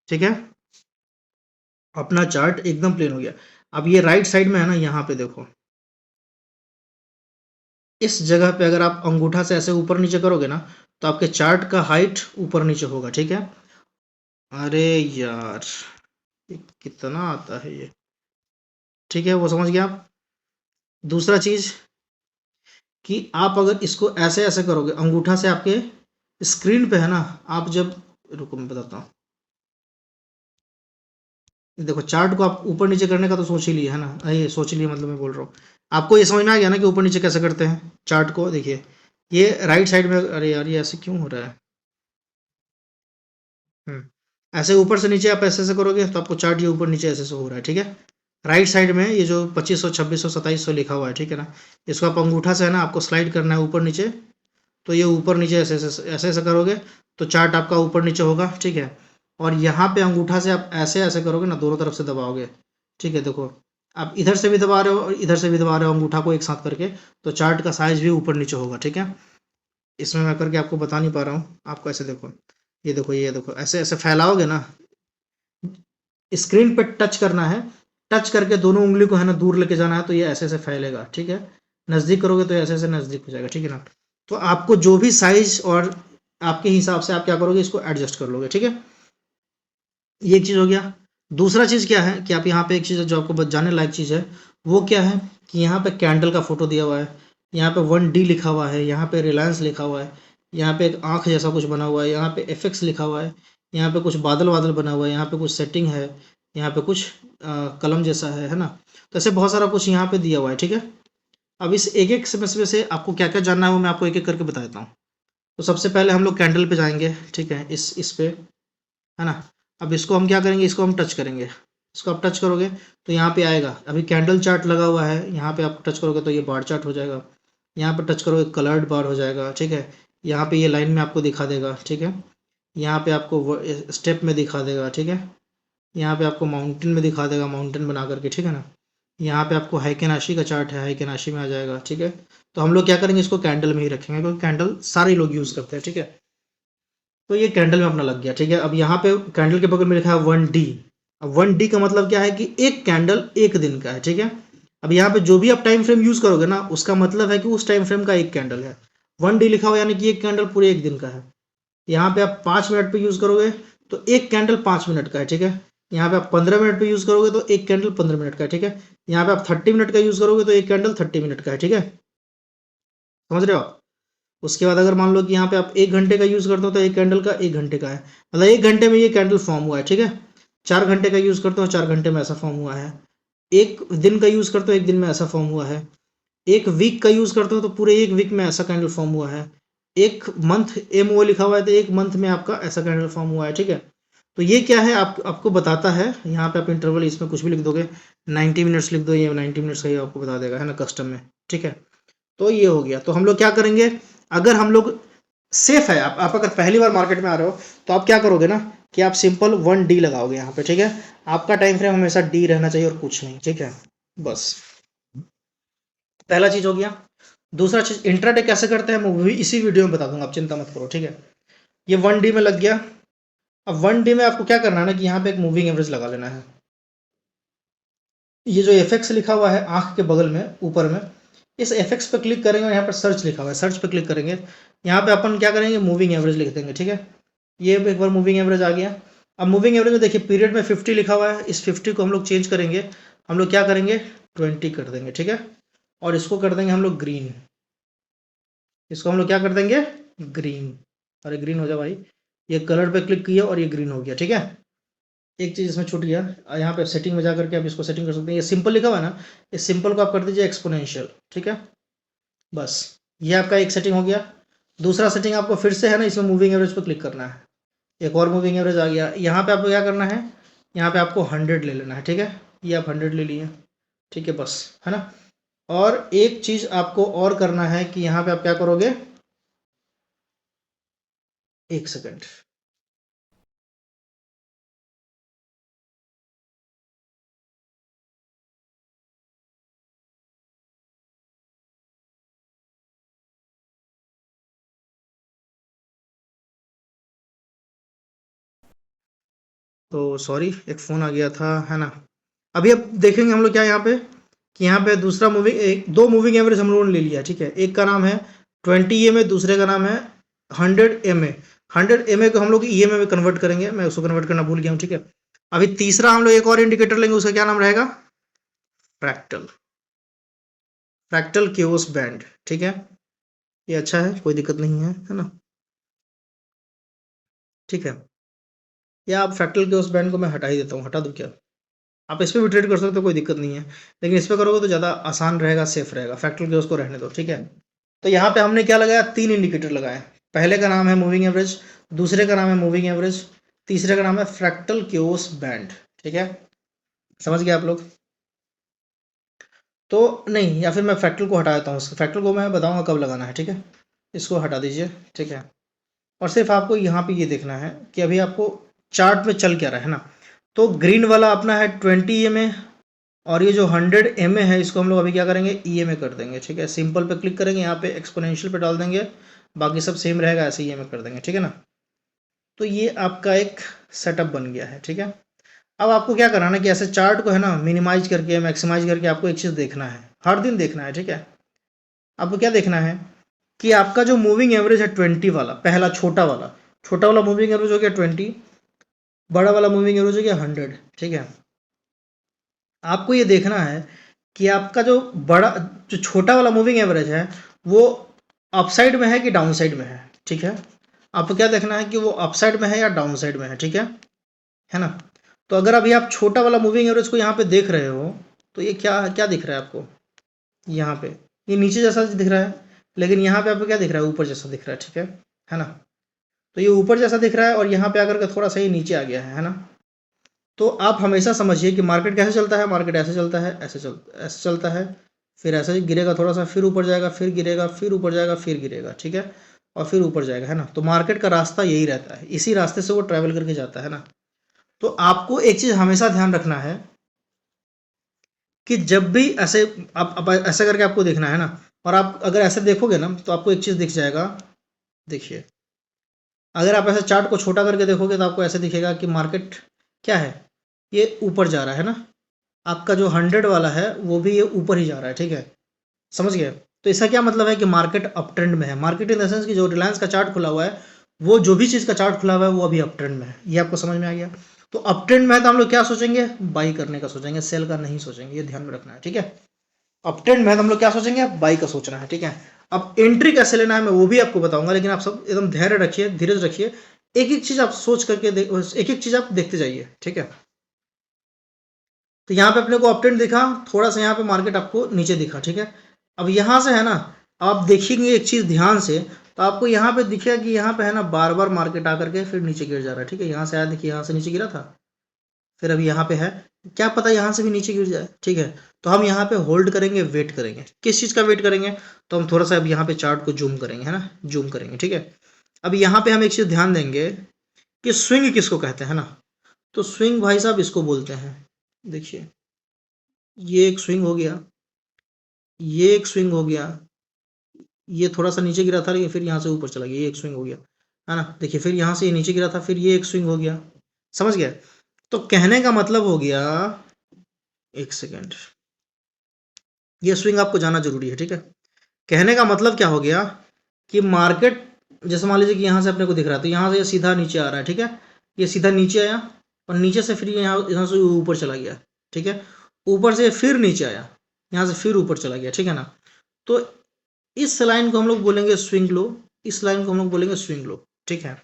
ठीक है। अपना चार्ट एकदम प्लेन हो गया। अब ये राइट साइड में है ना, यहाँ पे देखो, इस जगह पे अगर आप अंगूठा से ऐसे ऊपर नीचे करोगे ना, तो आपके चार्ट का हाइट ऊपर नीचे होगा, ठीक है। अरे यार, ये कितना आता है ये, ठीक है, वो समझ गया आप। दूसरा चीज कि आप अगर इसको ऐसे ऐसे करोगे अंगूठा से, आपके स्क्रीन पे है ना, आप जब, रुको मैं बताता हूँ। देखो चार्ट को आप ऊपर नीचे करने का तो सोच ही लिया है ना, ये सोच लिया मतलब मैं बोल रहा हूँ। आपको ये समझ में आ गया ना कि ऊपर नीचे कैसे करते हैं चार्ट को। देखिए ये राइट साइड में, अरे यार ये ऐसे क्यों हो रहा है। ऐसे ऊपर से नीचे आप ऐसे ऐसे करोगे तो आपको चार्ट ये ऊपर नीचे ऐसे ऐसे हो रहा है, ठीक है। राइट साइड में ये जो 2500, 2600, 2700 लिखा हुआ है, ठीक है ना, इसको आप अंगूठा से है ना आपको स्लाइड करना है ऊपर नीचे। तो ये ऊपर नीचे ऐसे ऐसे ऐसे ऐसे करोगे तो चार्ट आपका ऊपर नीचे होगा, ठीक है। और यहाँ पे अंगूठा से आप ऐसे ऐसे करोगे ना, दोनों तरफ से दबाओगे, ठीक है। देखो आप इधर से भी दबा रहे हो और इधर से भी दबा रहे हो अंगूठा को एक साथ करके, तो चार्ट का साइज भी ऊपर नीचे होगा, ठीक है। इसमें मैं करके आपको बता नहीं पा रहा हूँ, आपको ऐसे देखो, ये देखो, ये देखो, ऐसे ऐसे फैलाओगे ना, स्क्रीन पे टच करना है, टच करके दोनों उंगली को है ना दूर लेके जाना है, तो ये ऐसे ऐसे फैलेगा, ठीक है। नज़दीक करोगे तो ऐसे ऐसे नज़दीक हो जाएगा, ठीक है ना। तो आपको जो भी साइज और आपके हिसाब से आप क्या करोगे, इसको एडजस्ट कर लोगे, ठीक है। ये एक चीज़ हो गया। दूसरा चीज़ क्या है कि आप यहाँ पे एक चीज़ जो आपको जानने लायक चीज़ है, वो क्या है कि यहाँ पे कैंडल का फोटो दिया हुआ है, यहाँ पे 1D लिखा हुआ है, यहाँ पे रिलायंस लिखा हुआ है, यहाँ पे एक आंख जैसा कुछ बना हुआ है, यहाँ पे FX लिखा हुआ है, यहाँ पे कुछ बादल बादल बना हुआ है, यहाँ पे कुछ सेटिंग है, यहाँ पे कुछ कलम जैसा है ना। तो ऐसे बहुत सारा कुछ यहाँ पे दिया हुआ है, ठीक है। अब इस एक एक में से आपको क्या क्या जानना है वो मैं आपको एक एक करके बता देता हूँ। तो सबसे पहले हम लोग कैंडल पे जाएंगे, ठीक है, इस पे, है ना। अब इसको हम क्या करेंगे, इसको हम टच करेंगे। इसको आप टच करोगे तो यहाँ पे आएगा, अभी कैंडल चार्ट लगा हुआ है, यहाँ पे आप टच करोगे तो ये बार चार्ट हो जाएगा। यहाँ पे टच करोगे कलर्ड बार हो जाएगा, ठीक है। यहाँ पे ये लाइन में आपको दिखा देगा, ठीक है। यहाँ पे आपको स्टेप में दिखा देगा, ठीक है। यहाँ पे आपको माउंटेन में दिखा देगा, माउंटेन बना करके, ठीक है ना। यहाँ पे आपको हाइकेनाशी का चार्ट है, हाइकेनाशी में आ जाएगा, ठीक है। तो हम लोग क्या करेंगे, इसको कैंडल में ही रखेंगे क्योंकि कैंडल सारे लोग यूज़ करते हैं, ठीक है। तो ये कैंडल में अपना लग गया, ठीक है। अब यहाँ पे कैंडल के बगल में लिखा है 1D। अब 1D का मतलब क्या है कि एक कैंडल एक दिन का है, ठीक है। अब यहाँ पे जो भी आप टाइम फ्रेम यूज करोगे ना, उसका मतलब है कि उस टाइम फ्रेम का एक कैंडल है। 1D लिखा हुआ यानी कि एक कैंडल पूरे एक दिन का है। यहाँ पे आप 5 मिनट पे यूज करोगे तो एक कैंडल 5 मिनट का है, ठीक है। यहाँ पे आप 15 मिनट पे यूज करोगे तो एक कैंडल 15 मिनट का है, ठीक है। यहाँ पे आप 30 मिनट का यूज करोगे तो एक कैंडल 30 मिनट का है, ठीक है। समझ रहे हो आप। उसके बाद अगर मान लो कि यहाँ पे आप 1 घंटे का यूज़ करते हो तो एक कैंडल का 1 घंटे का है, मतलब 1 घंटे में ये कैंडल फॉर्म हुआ है, ठीक है। 4 घंटे का यूज़ करते हो 4 घंटे में ऐसा फॉर्म हुआ है, 1 दिन का यूज़ करते हो 1 दिन में ऐसा फॉर्म हुआ है, 1 वीक का यूज़ करते हो तो पूरे 1 वीक में ऐसा कैंडल फॉर्म हुआ है, 1 मंथ MO लिखा हुआ है तो 1 मंथ में आपका ऐसा कैंडल फॉर्म हुआ है, ठीक है। तो ये क्या है, आपको बताता है, यहाँ पे आप इंटरवल इसमें कुछ भी लिख दोगे, 90 मिनट्स लिख दो, ये 90 मिनट्स का ही आपको बता देगा, है ना, कस्टम में, ठीक है। तो ये हो गया। तो हम लोग क्या करेंगे, अगर हम लोग सेफ है, आप अगर पहली बार मार्केट में आ रहे हो तो आप क्या करोगे ना कि आप सिंपल 1D लगाओगे यहाँ पे, ठीक है। आपका टाइम फ्रेम हमेशा D रहना चाहिए और कुछ नहीं, ठीक है, बस। पहला चीज हो गया। दूसरा चीज इंट्राडे कैसे करते हैं मैं वो भी इसी वीडियो में बता दूंगा, आप चिंता मत करो, ठीक है। ये 1D में लग गया। अब 1D में आपको क्या करना है ना कि यहाँ पे एक मूविंग एवरेज लगा लेना है। ये जो FX लिखा हुआ है आंख के बगल में ऊपर में, इस FX पे क्लिक करेंगे और यहाँ पर सर्च लिखा हुआ है, सर्च पे क्लिक करेंगे। यहाँ पे अपन क्या करेंगे, मूविंग एवरेज लिख देंगे, ठीक है। ये एक बार मूविंग एवरेज आ गया। अब मूविंग एवरेज में देखिए पीरियड में 50 लिखा हुआ है, इस 50 को हम लोग चेंज करेंगे, हम लोग क्या करेंगे 20 कर देंगे, ठीक है। और इसको कर देंगे हम लोग ग्रीन, इसको हम लोग क्या कर देंगे ग्रीन। अरे ग्रीन हो जाए भाई, ये कलर पे क्लिक किया और ये ग्रीन हो गया, ठीक है। एक चीज़ इसमें छूट गया, यहाँ पे सेटिंग में जा करके आप इसको सेटिंग कर सकते हैं। ये सिंपल लिखा हुआ है ना, इस सिंपल को आप कर दीजिए एक्सपोनेंशियल, ठीक है। बस ये आपका एक सेटिंग हो गया। दूसरा सेटिंग आपको फिर से है ना इसमें मूविंग एवरेज पे क्लिक करना है, एक और मूविंग एवरेज आ गया। यहाँ पे आपको क्या करना है, यहाँ पे आपको 100 ले लेना है, ठीक है। ये आप 100 ले लिए, ठीक है, बस, है ना। और एक चीज़ आपको और करना है कि यहाँ पे आप क्या करोगे, एक सेकंड, तो सॉरी एक फ़ोन आ गया था, है ना। अभी अब देखेंगे हम लोग क्या यहाँ पे कि यहाँ पे दूसरा मूविंग, एक दो मूविंग एवरेज हम लोगों ने ले लिया, ठीक है। एक का नाम है 20 EMA, दूसरे का नाम है 100 MA। 100 MA को हम लोग EMA में कन्वर्ट करेंगे, मैं उसको कन्वर्ट करना भूल गया हूँ, ठीक है। अभी तीसरा हम लोग एक और इंडिकेटर लेंगे, उसका क्या नाम रहेगा, फ्रैक्टल, फ्रैक्टल क्यूओस बैंड, ठीक है। ये अच्छा है, कोई दिक्कत नहीं है ना, ठीक है। या आप फ्रैक्टल क्यूओस बैंड को मैं हटा ही देता हूँ, हटा दूँ क्या, आप इस पे भी ट्रेड कर सकते हो, कोई दिक्कत नहीं है, लेकिन इस पे करोगे तो ज़्यादा आसान रहेगा, सेफ रहेगा। फैक्टर के उसको रहने दो, ठीक है। तो यहाँ पे हमने क्या लगाया, 3 इंडिकेटर लगाए। पहले का नाम है मूविंग एवरेज, दूसरे का नाम है मूविंग एवरेज, तीसरे का नाम है फ्रैक्टल क्यूओस बैंड, ठीक है। समझ गए आप लोग। तो नहीं, या फिर मैं फ्रैक्टल को हटा देता हूँ, फ्रैक्टल को मैं बताऊँगा कब लगाना है, ठीक है। इसको हटा दीजिए, ठीक है। और सिर्फ आपको यहाँ पे ये देखना है कि अभी आपको चार्ट में चल क्या रहा है ना। तो ग्रीन वाला अपना है 20 EMA, और ये जो 100 MA है इसको हम लोग अभी क्या करेंगे EMA कर देंगे, ठीक है। सिंपल पे क्लिक करेंगे, यहाँ पे एक्सपोनेंशियल पे डाल देंगे, बाकी सब सेम रहेगा, ऐसे EMA कर देंगे, ठीक है ना। तो ये आपका एक सेटअप बन गया है, ठीक है। अब आपको क्या करना है कि ऐसे चार्ट को है ना मिनिमाइज करके मैक्सिमाइज करके आपको एक चीज़ देखना है, हर दिन देखना है, ठीक है। आपको क्या देखना है कि आपका जो मूविंग एवरेज है 20 वाला, पहला छोटा वाला मूविंग एवरेज हो गया 20, बड़ा वाला मूविंग एवरेज हो गया 100, ठीक है। आपको ये देखना है कि आपका जो छोटा वाला मूविंग एवरेज है वो अपसाइड में है कि डाउन साइड में है, ठीक है। आपको क्या देखना है कि वो अपसाइड में है या डाउन साइड में है, ठीक है ना। तो अगर अभी आप छोटा वाला मूविंग एवरेज को यहाँ पे देख रहे हो तो ये क्या क्या दिख रहा है आपको, यहाँ पे ये नीचे जैसा दिख रहा है, लेकिन यहाँ पे आपको क्या दिख रहा है, ऊपर जैसा दिख रहा है, ठीक है ना। तो ये ऊपर जैसा दिख रहा है और यहाँ पे आकर के थोड़ा सा ये नीचे आ गया है ना। तो आप हमेशा समझिए कि मार्केट कैसे चलता है, मार्केट ऐसे चलता है, ऐसे चलता है, फिर ऐसे ही गिरेगा थोड़ा सा, फिर ऊपर जाएगा, फिर गिरेगा, फिर ऊपर जाएगा, फिर गिरेगा, ठीक है, और फिर ऊपर जाएगा, है ना। तो मार्केट का रास्ता यही रहता है, इसी रास्ते से वो ट्रैवल करके जाता है ना। तो आपको एक चीज़ हमेशा ध्यान रखना है कि जब भी ऐसे आप ऐसे करके आपको देखना है ना, और आप अगर ऐसे देखोगे ना तो आपको एक चीज़ दिख जाएगा। देखिए, अगर आप ऐसे चार्ट को छोटा करके देखोगे तो आपको ऐसे दिखेगा कि मार्केट क्या है, ये ऊपर जा रहा है ना। आपका जो 100 वाला है वो भी ये ऊपर ही जा रहा है, ठीक है, समझ गए। तो इसका क्या मतलब है कि मार्केट अप ट्रेंड में है। मार्केट इन द सेंस कि जो रिलायंस का चार्ट खुला हुआ है, वो जो भी चीज़ का चार्ट खुला हुआ है वो अभी अप ट्रेंड में है। ये आपको समझ में आ गया। तो अप ट्रेंड में है तो हम लोग क्या सोचेंगे, बाई करने का सोचेंगे, सेल का नहीं सोचेंगे, ये ध्यान में रखना है, ठीक है। अप ट्रेंड में है तो हम लोग क्या सोचेंगे, बाई का सोचना है, ठीक है। अब एंट्री कैसे लेना है मैं वो भी आपको बताऊंगा, लेकिन आप सब एकदम धैर्य रखिए, धीरज रखिए, एक एक चीज़ आप सोच करके एक एक चीज़ आप देखते जाइए, ठीक है। तो यहाँ पे अपने को अपट्रेंड दिखा, थोड़ा सा यहाँ पे मार्केट आपको नीचे दिखा, ठीक है। अब यहाँ से है ना, आप देखेंगे एक चीज़ ध्यान से, तो आपको यहाँ पे दिखेगा कि यहाँ पे है ना बार बार मार्केट आकर के फिर नीचे गिर जा रहा है, ठीक है। यहाँ से आया, देखिए यहाँ से नीचे गिरा था, फिर अभी यहाँ पे है, क्या पता यहाँ से भी नीचे गिर जाए, ठीक है। तो हम यहाँ पे होल्ड करेंगे, वेट करेंगे। किस चीज़ का वेट करेंगे, तो हम थोड़ा सा अब यहाँ पे चार्ट को जूम करेंगे, है ना, जूम करेंगे, ठीक है। अब यहाँ पे हम एक चीज़ ध्यान देंगे कि स्विंग किसको कहते हैं ना, तो स्विंग भाई साहब इसको बोलते हैं। देखिए ये एक स्विंग हो गया, ये एक स्विंग हो गया, ये थोड़ा सा नीचे गिरा था लेकिन फिर यहाँ से ऊपर चला गया, ये एक स्विंग हो गया, है ना। देखिए फिर यहाँ से ये नीचे गिरा था, फिर ये एक स्विंग हो गया, समझ गया। तो कहने का मतलब हो गया, एक सेकेंड, ये स्विंग आपको जाना जरूरी है, ठीक है। कहने का मतलब क्या हो गया कि मार्केट, जैसे मान लीजिए कि यहाँ से अपने को दिख रहा है, तो यहाँ से ये सीधा नीचे आ रहा है, ठीक है। ये सीधा नीचे आया और नीचे से फिर यहाँ से ऊपर चला गया, ठीक है। ऊपर से फिर नीचे आया, यहाँ से फिर ऊपर चला गया, ठीक है ना। तो इस लाइन को हम लोग बोलेंगे स्विंग लो, इस लाइन को हम लोग बोलेंगे स्विंग लो, ठीक है।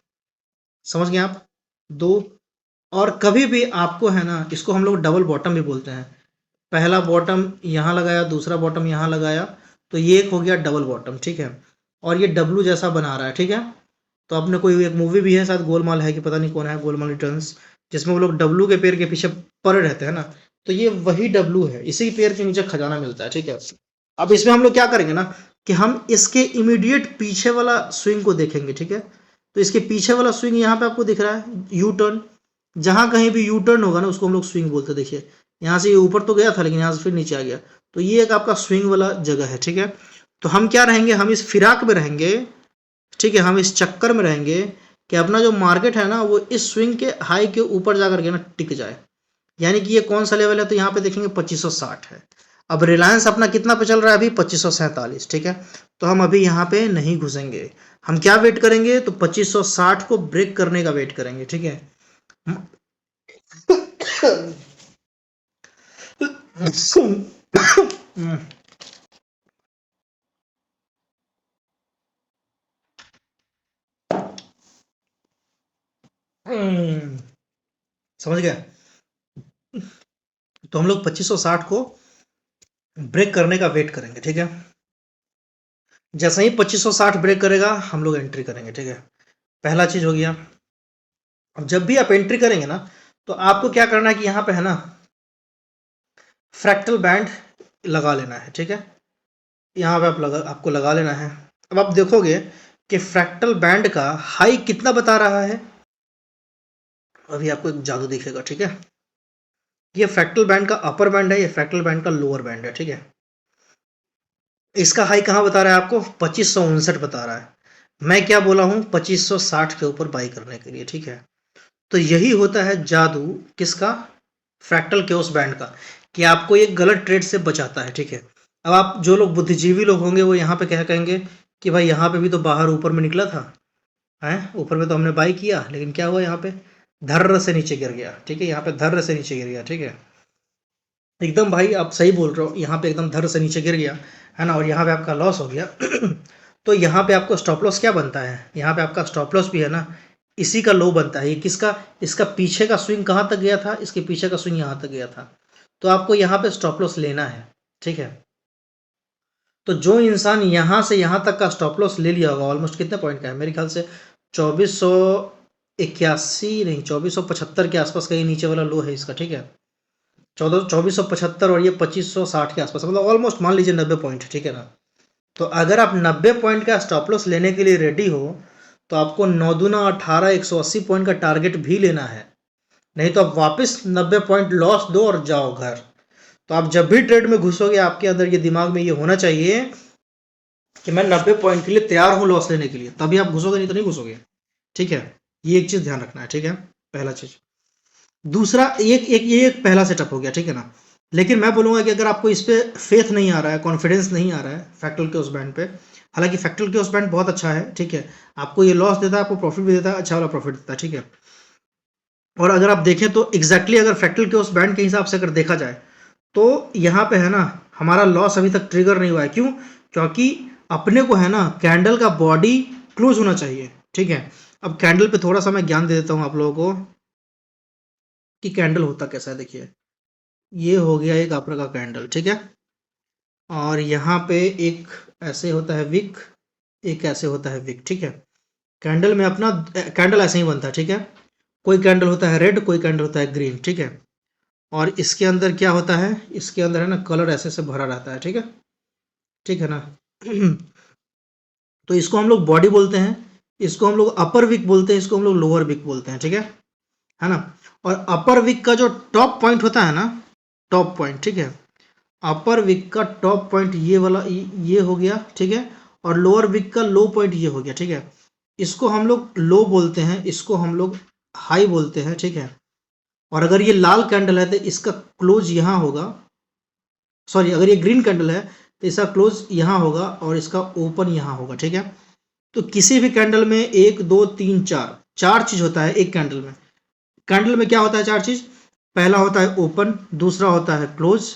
समझ गए आप दो। और कभी भी आपको है ना, इसको हम लोग डबल बॉटम भी बोलते हैं। पहला बॉटम यहाँ लगाया, दूसरा बॉटम यहाँ लगाया, तो ये एक हो गया डबल बॉटम, ठीक है। और ये डब्लू जैसा बना रहा है, ठीक है। तो आपने कोई एक मूवी भी है शायद, गोलमाल है कि पता नहीं कौन है, गोलमाल रिटर्न्स, जिसमें वो लोग डब्लू के पेड़ के पीछे पड़े रहते हैं ना, तो ये वही डब्लू है, इसी पेड़ के नीचे खजाना मिलता है, ठीक है। अब इसमें हम लोग क्या करेंगे ना कि हम इसके इमीडिएट पीछे वाला स्विंग को देखेंगे, ठीक है। तो इसके पीछे वाला स्विंग यहाँ पे आपको दिख रहा है, यू टर्न, जहां कहीं भी यू टर्न होगा ना उसको हम लोग स्विंग बोलते हैं। देखिए यहाँ से ये ऊपर तो गया था लेकिन यहाँ से फिर नीचे आ गया, तो ये एक आपका स्विंग वाला जगह है, ठीक है। तो हम क्या रहेंगे, हम इस फिराक में रहेंगे, ठीक है, हम इस चक्कर में रहेंगे कि अपना जो मार्केट है ना वो इस स्विंग के हाई के ऊपर जाकर के ना टिक जाए। यानी कि ये कौन सा लेवल है, तो यहाँ पे देखेंगे 2560 है। अब रिलायंस अपना कितना पे चल रहा है अभी, 2547, ठीक है। तो हम अभी यहाँ पे नहीं घुसेंगे, हम क्या वेट करेंगे, तो 2560 को ब्रेक करने का वेट करेंगे, ठीक है। समझ गए। तो हम लोग 2560 को ब्रेक करने का वेट करेंगे, ठीक है। जैसे ही 2560 ब्रेक करेगा हम लोग एंट्री करेंगे, ठीक है। पहला चीज हो गया। अब जब भी आप एंट्री करेंगे ना, तो आपको क्या करना है कि यहाँ पे है ना फ्रैक्टल बैंड लगा लेना है, ठीक है। यहाँ पे आपको लगा लेना है। अब आप देखोगे कि फ्रैक्टल बैंड का हाई कितना बता रहा है, अभी आपको एक जादू दिखेगा, ठीक है। ये फ्रैक्टल बैंड का अपर बैंड है, ये फ्रैक्टल बैंड का लोअर बैंड है, ठीक है। इसका हाई कहाँ बता रहा है आपको, 2559 बता रहा है। मैं क्या बोला हूँ, 2560 के ऊपर बाई करने के लिए, ठीक है। तो यही होता है जादू किसका, फ्रैक्टल क्योस बैंड का, कि आपको एक गलत ट्रेड से बचाता है, ठीक है। अब आप जो लोग बुद्धिजीवी लोग होंगे वो यहाँ पे क्या कहेंगे कि भाई यहाँ पे भी तो बाहर ऊपर में निकला था, है ऊपर में तो हमने बाई किया, लेकिन क्या हुआ यहाँ पे धर्र से नीचे गिर गया, ठीक है। यहाँ पे धर्र से नीचे गिर गया, ठीक है। एकदम भाई आप सही बोल रहे हो, यहाँ पे एकदम धड़ से नीचे गिर गया, है ना, और यहाँ पे आपका लॉस हो गया। तो यहाँ पे आपको स्टॉप लॉस क्या बनता है, यहाँ पे आपका स्टॉप लॉस भी है ना इसी का लो बनता है। ये किसका, इसका पीछे का स्विंग कहाँ तक गया था, इसके पीछे का स्विंग यहाँ तक गया था, तो आपको यहाँ पे स्टॉप लॉस लेना है, ठीक है। तो जो इंसान यहाँ से यहाँ तक का स्टॉप लॉस ले लिया होगा, ऑलमोस्ट कितने पॉइंट का है, मेरे ख्याल से 2481 नहीं 2475 के आसपास का ये नीचे वाला लो है इसका, ठीक है। 2475 और ये 2560 के आसपास, मतलब ऑलमोस्ट मान लीजिए 90 पॉइंट, ठीक है ना। तो अगर आप 90 पॉइंट का स्टॉप लॉस लेने के लिए रेडी हो, तो आपको 9 दूना 18 180 पॉइंट का टारगेट भी लेना है, नहीं तो आप वापस 90 पॉइंट लॉस दो और जाओ घर। तो आप जब भी ट्रेड में घुसोगे आपके अंदर ये दिमाग में ये होना चाहिए कि मैं 90 पॉइंट के लिए तैयार हूँ लॉस लेने के लिए, तभी आप घुसोगे, नहीं तो नहीं घुसोगे, ठीक है। ये एक चीज ध्यान रखना है, ठीक है, पहला चीज। दूसरा ये एक पहला सेटअप हो गया, ठीक है ना। लेकिन मैं बोलूंगा कि अगर आपको इस पे फेथ नहीं आ रहा है, कॉन्फिडेंस नहीं आ रहा है फ्रैक्टल क्योस बैंड पे, हालांकि फ्रैक्टल क्योस बैंड बहुत अच्छा है, ठीक है, आपको ये लॉस देता है, आपको प्रॉफिट भी देता है, अच्छा वाला प्रॉफिट देता है, ठीक है। और अगर आप देखें तो एग्जैक्टली अगर फ्रैक्टल क्योस बैंड के हिसाब से अगर देखा जाए, तो यहाँ पे है ना हमारा लॉस अभी तक ट्रिगर नहीं हुआ है, क्यों, क्योंकि अपने को है ना कैंडल का बॉडी क्लोज होना चाहिए, ठीक है। अब कैंडल पे थोड़ा सा मैं ज्ञान दे देता हूँ आप लोगों को कि कैंडल होता कैसा है, देखिए ये हो गया एक आपका का कैंडल, ठीक है। और यहाँ पे एक ऐसे होता है विक, एक ऐसे होता है विक, ठीक है। कैंडल में अपना कैंडल ऐसे ही बनता है, ठीक है। कोई कैंडल होता है रेड, कोई कैंडल होता है ग्रीन, ठीक है। और इसके अंदर क्या होता है, इसके अंदर है ना कलर ऐसे से भरा रहता है, ठीक है, ठीक है ना। तो इसको हम लोग बॉडी बोलते हैं, इसको हम लोग अपर विक बोलते हैं, इसको हम लोग लोअर विक बोलते हैं, ठीक है ना। और अपर विक का जो टॉप पॉइंट होता है ना, टॉप पॉइंट, ठीक है, अपर विक का टॉप पॉइंट ये वाला ये हो गया, ठीक है। और लोअर विक का लो पॉइंट ये हो गया, ठीक है। इसको हम लोग लो बोलते हैं, इसको हम लोग हाई बोलते हैं, ठीक है। और अगर ये लाल कैंडल है तो इसका क्लोज यहाँ होगा, सॉरी अगर ये ग्रीन कैंडल है तो इसका क्लोज यहाँ होगा और इसका ओपन यहाँ होगा, ठीक है। तो किसी भी कैंडल में एक दो तीन चार, चार चीज होता है एक कैंडल में। कैंडल में क्या होता है, चार चीज। पहला होता है ओपन, दूसरा होता है क्लोज,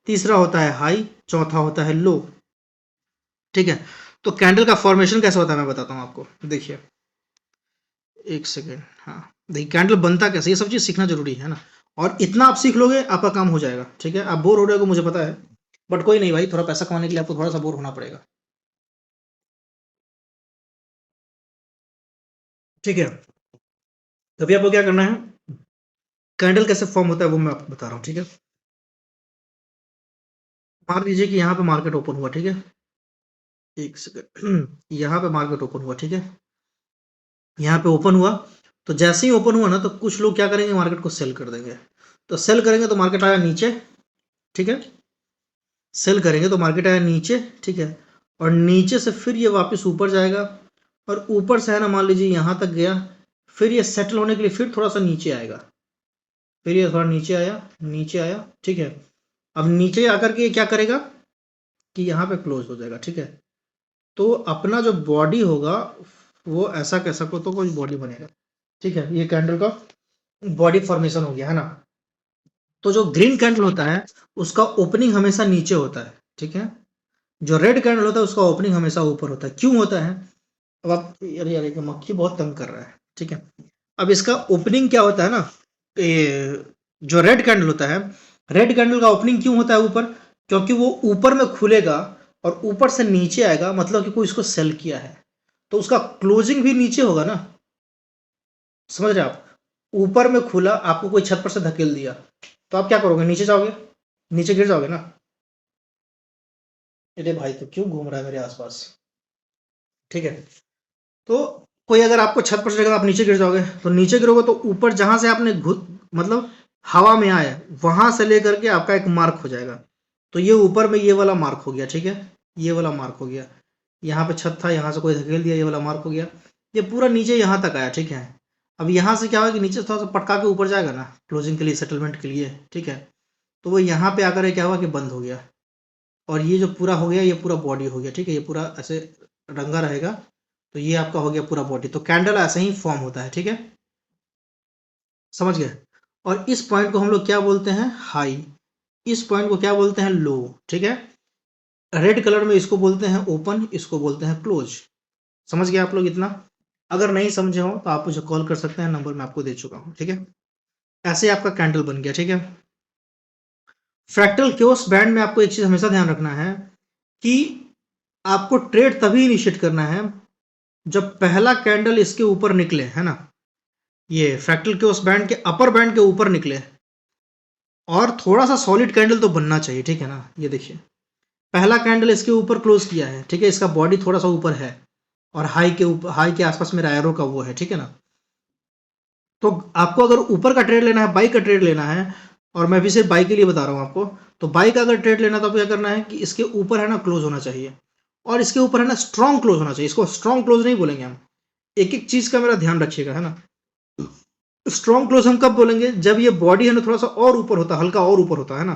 तीसरा होता है हाई, चौथा होता है लो, ठीक है। तो कैंडल का फॉर्मेशन कैसे होता है मैं बताता हूँ आपको, देखिए एक सेकेंड। हाँ देखिए कैंडल बनता कैसे, ये सब चीज सीखना जरूरी है ना। और इतना आप सीख लोगे आपका काम हो जाएगा, ठीक है। आप बोर हो रहे हो मुझे पता है, बट कोई नहीं भाई, थोड़ा पैसा कमाने के लिए आपको थोड़ा सा बोर होना पड़ेगा, ठीक है। तभी आपको क्या करना है, कैंडल कैसे फॉर्म होता है वो मैं आपको बता रहा हूँ, ठीक है। मान लीजिए कि यहाँ पे मार्केट ओपन हुआ, ठीक है, एक सेकेंड। यहाँ पे मार्केट ओपन हुआ, ठीक है, यहाँ पे ओपन हुआ। तो जैसे ही ओपन हुआ ना तो कुछ लोग क्या करेंगे, मार्केट को सेल कर देंगे। तो सेल करेंगे तो मार्केट आया नीचे, ठीक है। सेल करेंगे तो मार्केट आया नीचे, ठीक है। और नीचे से फिर ये वापस ऊपर जाएगा, और ऊपर से है ना मान लीजिए यहाँ तक गया, फिर ये सेटल होने के लिए फिर थोड़ा सा नीचे आएगा, फिर ये थोड़ा नीचे आया, नीचे आया, ठीक है। अब नीचे आकर के ये क्या करेगा कि यहाँ पे क्लोज हो जाएगा, ठीक है। तो अपना जो बॉडी होगा वो ऐसा कह सको तो कोई बॉडी बनेगा, ठीक है। ये कैंडल का बॉडी फॉर्मेशन हो गया, है ना। तो जो ग्रीन कैंडल होता है उसका ओपनिंग हमेशा नीचे होता है, ठीक है। जो रेड कैंडल होता है उसका ओपनिंग हमेशा ऊपर होता है। क्यों होता है, अब आप अरे यार ये मक्खी बहुत तंग कर रहा है, ठीक है। अब इसका ओपनिंग क्या होता है ना, ये जो रेड कैंडल होता है, रेड कैंडल का ओपनिंग क्यों होता है ऊपर, क्योंकि वो ऊपर में खुलेगा और ऊपर से नीचे आएगा, मतलब कि कोई इसको सेल किया है, तो उसका क्लोजिंग भी नीचे होगा ना, समझ रहे आप। ऊपर में खुला, आपको कोई छत पर से धकेल दिया तो आप क्या करोगे, नीचे जाओगे, नीचे गिर जाओगे ना। अरे भाई तो क्यों घूम रहा है मेरे आसपास, ठीक है। तो कोई अगर आपको छत पर से देखेगा आप नीचे गिर जाओगे, तो नीचे गिरोगे तो ऊपर जहां से आपने मतलब हवा में आए वहां से लेकर के आपका एक मार्क हो जाएगा। तो ये ऊपर में ये वाला मार्क हो गया, ठीक है, ये वाला मार्क हो गया। यहाँ पे छत था, यहाँ से कोई धकेल दिया, ये वाला मार्क हो गया। ये पूरा नीचे यहाँ तक आया, ठीक है। अब यहाँ से क्या होगा कि नीचे थोड़ा सा पटका के ऊपर जाएगा ना क्लोजिंग के लिए, सेटलमेंट के लिए, ठीक है। तो वो यहाँ पे आकर क्या हुआ कि बंद हो गया। और ये जो पूरा हो गया, ये पूरा बॉडी हो गया, ठीक है। ये पूरा ऐसे रंगा रहेगा, तो ये आपका हो गया पूरा बॉडी। तो कैंडल ऐसे ही फॉर्म होता है, ठीक है, समझ गए। और इस पॉइंट को हम लोग क्या बोलते हैं, हाई। इस पॉइंट को क्या बोलते हैं, लो, ठीक है। रेड कलर में इसको बोलते हैं ओपन, इसको बोलते हैं क्लोज। समझ गए आप लोग इतना। अगर नहीं समझे हो तो आप मुझे कॉल कर सकते हैं, नंबर मैं आपको दे चुका हूं, ठीक है। ऐसे आपका कैंडल बन गया, ठीक है। फ्रैक्टल क्योस बैंड में आपको एक चीज हमेशा ध्यान रखना है कि आपको ट्रेड तभी इनिशिएट करना है जब पहला कैंडल इसके ऊपर निकले, है ना। ये फ्रैक्टल क्योस बैंड के अपर बैंड के ऊपर निकले, और थोड़ा सा सॉलिड कैंडल तो बनना चाहिए, ठीक है ना। ये देखिए पहला कैंडल इसके ऊपर क्लोज किया है, ठीक है, इसका बॉडी थोड़ा सा ऊपर है, और हाई के ऊपर, हाई के आसपास मेरा एरो का वो है, ठीक है ना। तो आपको अगर ऊपर का ट्रेड लेना है, बाई का ट्रेड लेना है, और मैं भी सिर्फ बाई के लिए बता रहा हूँ आपको, तो बाई का अगर ट्रेड लेना तो क्या करना है कि इसके ऊपर है ना क्लोज होना चाहिए, और इसके ऊपर है ना स्ट्रॉन्ग क्लोज होना चाहिए। इसको स्ट्रॉन्ग क्लोज नहीं बोलेंगे हम, एक एक चीज का मेरा ध्यान रखिएगा, है ना। स्ट्रॉन्ग क्लोज हम कब बोलेंगे, जब ये बॉडी है ना थोड़ा सा और ऊपर होता है, हल्का और ऊपर होता है ना,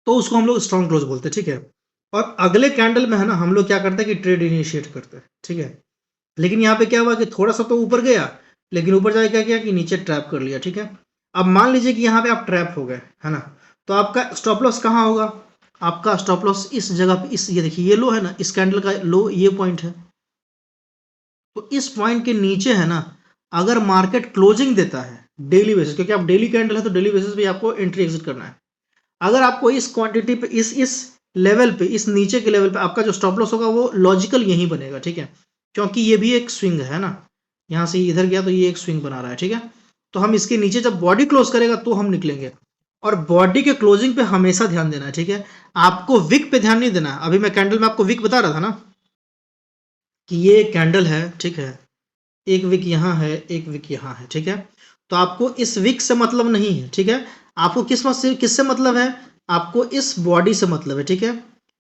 तो उसको हम लोग स्ट्रॉन्ग क्लोज बोलते हैं, ठीक है। और अगले कैंडल में है ना हम लोग क्या करते हैं कि ट्रेड इनिशिएट करते हैं, ठीक है। लेकिन यहाँ पे क्या हुआ कि थोड़ा सा तो ऊपर गया, लेकिन ऊपर जाके क्या किया कि नीचे ट्रैप कर लिया, ठीक है। अब मान लीजिए कि यहाँ पे आप ट्रैप हो गए, है ना, तो आपका स्टॉप लॉस कहाँ होगा, आपका स्टॉप लॉस इस जगह पे, इस ये देखिए ये लो है ना, इस कैंडल का लो ये पॉइंट है। तो इस पॉइंट के नीचे है ना, अगर मार्केट क्लोजिंग देता है, डेली बेसिस, क्योंकि आप डेली कैंडल है तो डेली बेसिस पे आपको एंट्री एग्जिट करना है। अगर आपको इस क्वांटिटी पे इस लेवल पे, इस नीचे के लेवल पे आपका जो स्टॉप लॉस होगा वो लॉजिकल यहीं बनेगा, ठीक है, क्योंकि ये भी एक स्विंग है ना, यहाँ से इधर गया तो ये एक स्विंग बना रहा है, ठीक है। तो हम इसके नीचे जब बॉडी क्लोज करेगा तो हम निकलेंगे, और बॉडी के क्लोजिंग पे हमेशा ध्यान देना है, ठीक है। आपको विक पे ध्यान नहीं देना है। अभी मैं कैंडल में आपको विक बता रहा था ना कि ये कैंडल है, ठीक है, एक विक यहाँ है, एक विक यहाँ है, ठीक है। तो आपको इस विक से मतलब नहीं है, ठीक है। आपको किससे मतलब है? आपको इस बॉडी से मतलब है, ठीक है,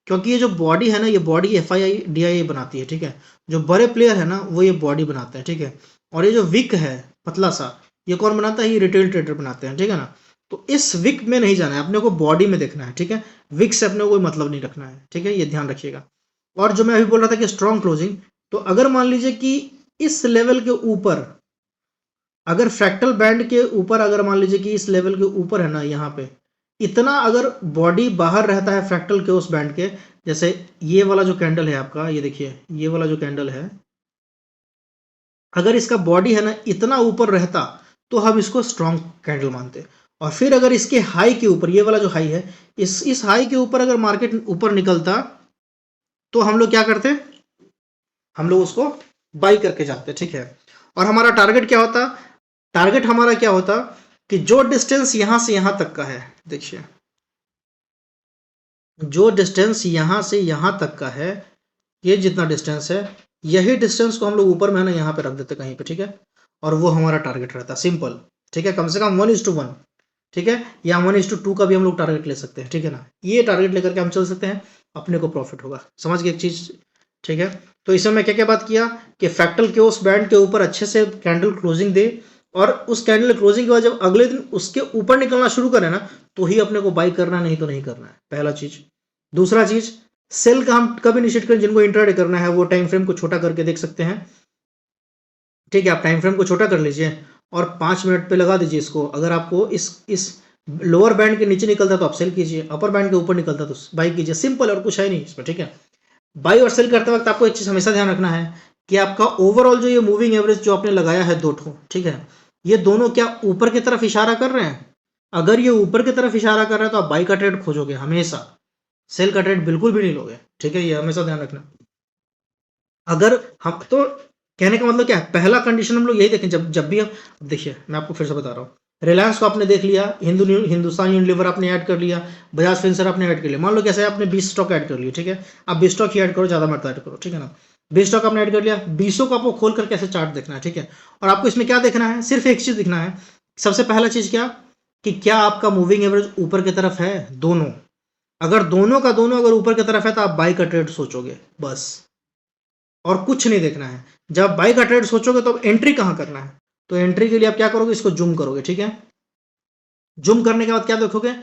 क्योंकि ये जो बॉडी है ना, ये बॉडी FII DII बनाती है, ठीक है। जो बड़े प्लेयर है ना वो ये बॉडी बनाते हैं, ठीक है। और ये जो विक है पतला सा, ये कौन बनाता है? ये रिटेल ट्रेडर बनाते हैं, ठीक है ना। तो इस विक में नहीं जाना है, अपने को बॉडी में देखना है, ठीक है। विक से अपने को कोई मतलब नहीं रखना है, ठीक है, ये ध्यान रखिएगा। और जो मैं अभी बोल रहा था कि स्ट्रॉन्ग क्लोजिंग, तो अगर मान लीजिए कि इस लेवल के ऊपर, अगर फ्रैक्टल बैंड के ऊपर, अगर मान लीजिए कि इस लेवल के ऊपर है ना, यहाँ पे इतना अगर बॉडी बाहर रहता है फ्रैक्टल के उस बैंड के, जैसे ये वाला जो कैंडल है आपका, ये देखिए ये वाला जो कैंडल है, अगर इसका बॉडी है ना इतना ऊपर रहता तो हम इसको स्ट्रॉन्ग कैंडल मानते। और फिर अगर इसके हाई के ऊपर, ये वाला जो हाई है, इस हाई के ऊपर अगर मार्केट ऊपर निकलता तो हम लोग क्या करते? हम लोग उसको बाई करके जाते, ठीक है। और हमारा टारगेट क्या होता? टारगेट हमारा क्या होता कि जो डिस्टेंस यहां से यहां तक का है, देखिए जो डिस्टेंस यहां से यहां तक का है, ये जितना डिस्टेंस है, यही डिस्टेंस को हम लोग ऊपर में ना यहाँ पे रख देते कहीं पे, ठीक है। और वो हमारा टारगेट रहता, सिंपल, ठीक है। कम से कम 1:1, ठीक है, या 1:2 का भी हम लोग टारगेट ले सकते हैं, ठीक है ना। ये टारगेट लेकर के हम चल सकते हैं, अपने को प्रॉफिट होगा। समझ गए एक चीज, ठीक है। तो इसमें मैं क्या क्या बात किया कि फ्रैक्टल के उस बैंड के ऊपर अच्छे से कैंडल क्लोजिंग दे, और उस कैंडल क्लोजिंग के बाद जब अगले दिन उसके ऊपर निकलना शुरू करे ना, तो ही अपने को बाई करना, नहीं तो नहीं करना है, पहला चीज। दूसरा चीज, सेल का हम कभी निश्चित करें, जिनको इंट्राडे करना है वो टाइम फ्रेम को छोटा करके देख सकते हैं, ठीक है। आप टाइम फ्रेम को छोटा कर लीजिए और 5 मिनट पे लगा दीजिए इसको। अगर आपको इस लोअर बैंड के नीचे निकलता है तो आप सेल कीजिए, अपर बैंड के ऊपर निकलता है तो बाई कीजिए, सिंपल, और कुछ है नहीं इसमें, ठीक है। बाई और सेल करते वक्त आपको एक चीज हमेशा ध्यान रखना है कि आपका ओवरऑल जो ये मूविंग एवरेज जो आपने लगाया है दो ठो, ठीक है, ये दोनों क्या ऊपर की तरफ इशारा कर रहे हैं? अगर ये ऊपर की तरफ इशारा कर रहा है तो आप बाई का ट्रेड खोजोगे हमेशा, सेल का ट्रेड बिल्कुल भी नहीं लोगे, ठीक है, ये हमेशा ध्यान रखना। अगर हम तो, कहने का मतलब क्या है, पहला कंडीशन हम लोग यही देखें, जब जब भी हम, देखिए मैं आपको फिर से बता रहा हूँ, रिलायंस को आपने देख लिया, हिंदुस्तान यूनिलीवर आपने ऐड कर लिया, बजाज फिंसर आपने ऐड कर लिया, मान लो कैसे आपने 20 स्टॉक ऐड कर लिए, ठीक है। आप 20 स्टॉक ही ऐड करो, ज़्यादा मत ऐड करो, ठीक है ना। 20 स्टॉक आपने ऐड कर लिया, 20 को आपको खोल कर कैसे चार्ट देखना है, ठीक है। और आपको इसमें क्या देखना है? सिर्फ एक चीज़ दिखना है, सबसे पहला चीज़ क्या, कि क्या आपका मूविंग एवरेज ऊपर की तरफ है, दोनों। अगर दोनों का दोनों अगर ऊपर की तरफ है तो आप बाई का ट्रेड सोचोगे, बस, और कुछ नहीं देखना है। जब बाई का ट्रेड सोचोगे तो अब एंट्री कहाँ करना है? तो एंट्री के लिए आप क्या करोगे? इसको जूम करोगे, ठीक है। जूम करने के बाद क्या देखोगे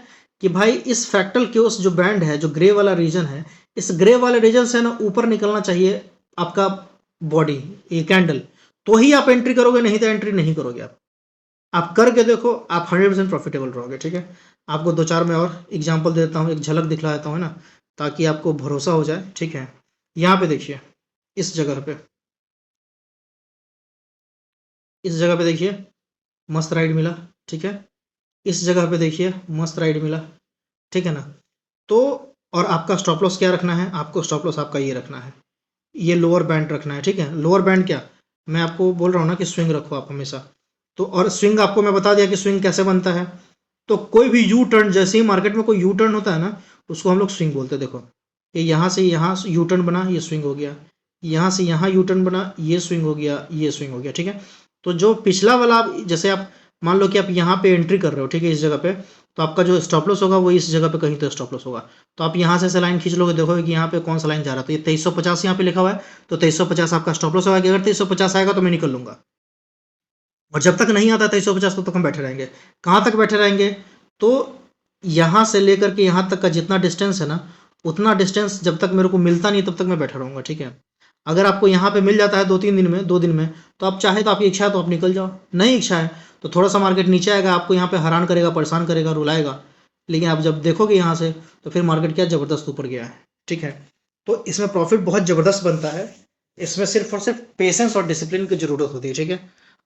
कि भाई इस फ्रैक्टल के उस जो बैंड है, जो ग्रे वाला रीजन है, इस ग्रे वाले रीजन से ना ऊपर निकलना चाहिए आपका बॉडी, ये कैंडल, तो ही आप एंट्री करोगे, नहीं तो एंट्री नहीं करोगे आप करके देखो, आप 100% प्रॉफिटेबल रहोगे, ठीक है। आपको दो चार मैं और एग्जांपल देता हूँ, एक झलक दिखला देता हूँ ना, ताकि आपको भरोसा हो जाए, ठीक है। यहाँ पे देखिए, इस जगह पे, इस जगह पे देखिए मस्त राइड मिला, ठीक है। इस जगह पे देखिए मस्त राइड मिला, ठीक है ना। तो और आपका स्टॉप लॉस क्या रखना है? आपको स्टॉप लॉस आपका ये रखना है, ये लोअर बैंड रखना है, ठीक है। लोअर बैंड क्या, मैं आपको बोल रहा हूँ ना कि स्विंग रखो आप हमेशा। तो और स्विंग आपको मैं बता दिया कि स्विंग कैसे बनता है। तो कोई भी यू टर्न, जैसे ही मार्केट में कोई यू टर्न होता है ना, उसको हम लोग स्विंग बोलते हैं। देखो ये यहाँ से यहाँ यू टर्न बना, ये स्विंग हो गया, यहाँ से यहाँ यू टर्न बना, ये स्विंग हो गया, ये स्विंग हो गया, ठीक है। तो जो पिछला वाला आप, जैसे आप मान लो कि आप यहाँ पे एंट्री कर रहे हो, ठीक है, इस जगह पे, तो आपका जो स्टॉप लॉस होगा वो इस जगह पे कहीं तो स्टॉप लॉस होगा। तो आप यहाँ से लाइन खींच लोगे, देखोगे कि यहाँ पे कौन सा लाइन जा रहा है, तो ये 2350 यहाँ पे लिखा हुआ है, तो 2350 आपका स्टॉप लॉस होगा कि अगर 2350 आएगा तो मैं निकल लूंगा। और जब तक नहीं आता 2350 तब तक हम बैठे रहेंगे। कहाँ तक बैठे रहेंगे? तो यहाँ से लेकर के यहाँ तक का जितना डिस्टेंस है ना, उतना डिस्टेंस जब तक मेरे को मिलता नहीं तब तक मैं बैठा रहूँगा, ठीक है। अगर आपको यहाँ पे मिल जाता है 2-3 दिन में, 2 दिन में, तो आप चाहे तो आपकी इच्छा है तो आप निकल जाओ, नहीं इच्छा है तो थोड़ा सा मार्केट नीचे आएगा, आपको यहाँ पे हैरान करेगा, परेशान करेगा, रुलाएगा, लेकिन आप जब देखोगे यहाँ से तो फिर मार्केट क्या ज़बरदस्त ऊपर गया है, ठीक है। तो इसमें प्रॉफिट बहुत ज़बरदस्त बनता है। इसमें सिर्फ और सिर्फ पेशेंस और डिसिप्लिन की ज़रूरत होती है, ठीक है।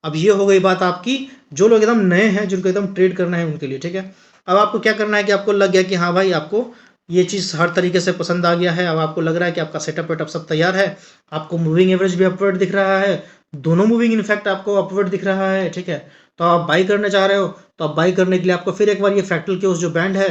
अब ये हो गई बात आपकी जो लोग एकदम नए हैं, जिनको एकदम ट्रेड करना है उनके लिए, ठीक है। अब आपको क्या करना है कि आपको लग गया कि हाँ भाई आपको ये चीज़ हर तरीके से पसंद आ गया है, अब आपको लग रहा है कि आपका सेटअप वेटअप सब तैयार है, आपको मूविंग एवरेज भी अपवर्ड दिख रहा है, दोनों मूविंग इनफैक्ट आपको अपवर्ड दिख रहा है, ठीक है। तो आप बाई करने चाह रहे हो, तो आप बाई करने के लिए आपको फिर एक बार ये फ्रैक्टल के उस जो बैंड है,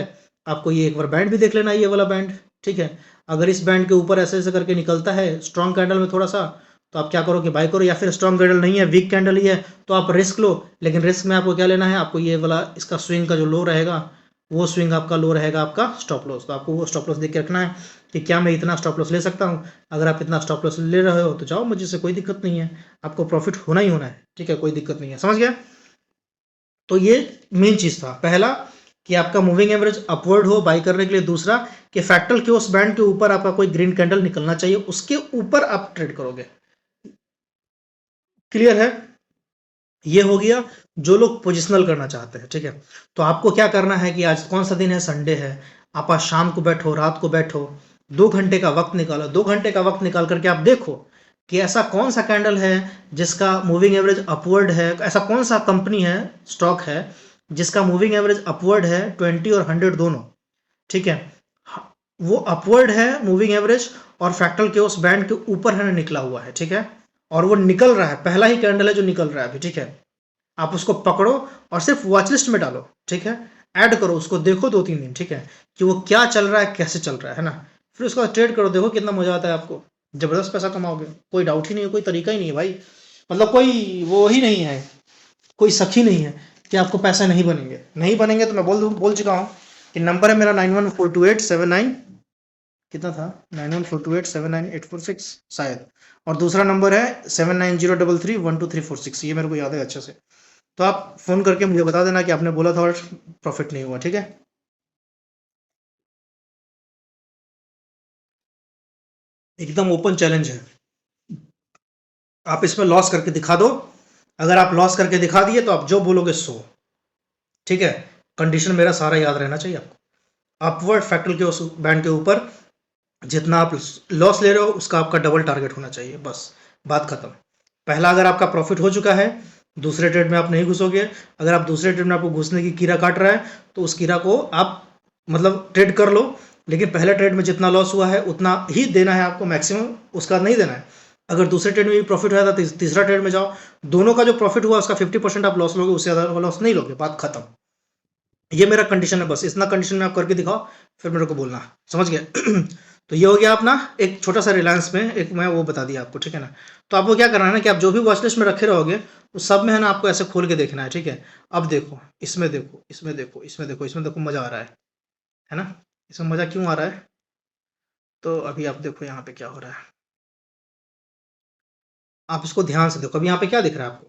आपको ये एक बार बैंड भी देख लेना है, ये वाला बैंड, ठीक है। अगर इस बैंड के ऊपर ऐसे ऐसे करके निकलता है स्ट्रॉन्ग कैंडल में थोड़ा सा, तो आप क्या करो कि बाई करो, या फिर स्ट्रॉन्ग कैंडल नहीं है, वीक कैंडल ही है, तो आप रिस्क लो। लेकिन रिस्क में आपको क्या लेना है, आपको ये वाला इसका स्विंग का जो लो रहेगा, वो स्विंग आपका लो रहेगा आपका स्टॉप लॉस। तो आपको वो स्टॉप लॉस देख के रखना है कि क्या मैं इतना स्टॉप लॉस ले सकता हूँ। अगर आप इतना स्टॉप लॉस ले रहे हो तो जाओ, मुझे से कोई दिक्कत नहीं है, आपको प्रॉफिट होना ही होना है, ठीक है, कोई दिक्कत नहीं है, समझ गया। तो ये मेन चीज था, पहला कि आपका मूविंग एवरेज अपवर्ड हो बाई करने के लिए, दूसरा कि फ्रैक्टल के उस बैंड के ऊपर आपका कोई ग्रीन कैंडल निकलना चाहिए, उसके ऊपर आप ट्रेड करोगे। क्लियर है, ये हो गया जो लोग पोजिशनल करना चाहते हैं, ठीक है। तो आपको क्या करना है कि आज कौन सा दिन है, संडे है, आप आज शाम को बैठो, रात को बैठो, 2 घंटे का वक्त निकालो, 2 घंटे का वक्त निकाल करके आप देखो कि ऐसा कौन सा कैंडल है जिसका मूविंग एवरेज अपवर्ड है, ऐसा कौन सा कंपनी है, स्टॉक है जिसका मूविंग एवरेज अपवर्ड है 20 और 100 दोनों, ठीक है। वो अपवर्ड है मूविंग एवरेज और फ्रैक्टल के उस बैंड के ऊपर है, निकला हुआ है, ठीक है। और वो निकल रहा है, पहला ही कैंडल है जो निकल रहा है अभी, ठीक है। आप उसको पकड़ो और सिर्फ वॉच लिस्ट में डालो, ठीक है। ऐड करो उसको, देखो 2-3 दिन, ठीक है, कि वो क्या चल रहा है, कैसे चल रहा है ना। फिर उसका ट्रेड करो, देखो कितना मजा आता है आपको, जबरदस्त पैसा कमाओगे, कोई डाउट ही नहीं है, कोई तरीका ही नहीं है भाई, मतलब कोई वो ही नहीं है, कोई सखी नहीं है कि आपको पैसे नहीं बनेंगे, नहीं बनेंगे तो मैं बोल चुका हूँ कि नंबर है मेरा 914287 कितना था, 9142879846 शायद, और दूसरा नंबर है 7903312346, ये मेरे को याद है अच्छे से। तो आप फोन करके मुझे बता देना कि आपने बोला था और प्रॉफिट नहीं हुआ, ठीक है। एकदम ओपन चैलेंज है, आप इसमें लॉस करके दिखा दो। अगर आप लॉस करके दिखा दिए तो आप जो बोलोगे सो, ठीक है। कंडीशन मेरा सारा याद रहना चाहिए आपको, अपवर्ड फैक्टर के उस बैंड के ऊपर जितना आप लॉस ले रहे हो उसका आपका डबल टारगेट होना चाहिए, बस बात खत्म। पहला अगर आपका प्रॉफिट हो चुका है, दूसरे ट्रेड में आप नहीं घुसोगे। अगर आप दूसरे ट्रेड में आपको घुसने की कीड़ा काट रहा है तो उस कीड़ा को आप मतलब ट्रेड कर लो, लेकिन पहले ट्रेड में जितना लॉस हुआ है उतना ही देना है आपको, मैक्सिमम उसका नहीं देना है। अगर दूसरे ट्रेड में भी प्रॉफिट हुआ था तो तीसरा ट्रेड में जाओ, दोनों का जो प्रॉफिट हुआ उसका 50% आप लॉस लोगे, उससे ज़्यादा लॉस नहीं लोगे, बात खत्म। ये मेरा कंडीशन है, बस इतना कंडीशन में आप करके दिखाओ, फिर मेरे को बोलना, समझ गए। तो ये हो गया अपना एक छोटा सा रिलायंस में एक मैं वो बता दिया आपको, ठीक है ना। तो आपको क्या करना है ना कि आप जो भी वॉच लिस्ट में रखे रहोगे उस सब में है ना आपको ऐसे खोल के देखना है, ठीक है। अब देखो इसमें, देखो इसमें, देखो इसमें, देखो इसमें, देखो मजा आ रहा है ना। इसमें मजा क्यों आ रहा है, तो अभी आप देखो यहाँ पे क्या हो रहा है, आप इसको ध्यान से देखो। अभी यहाँ पे क्या दिख रहा है आपको,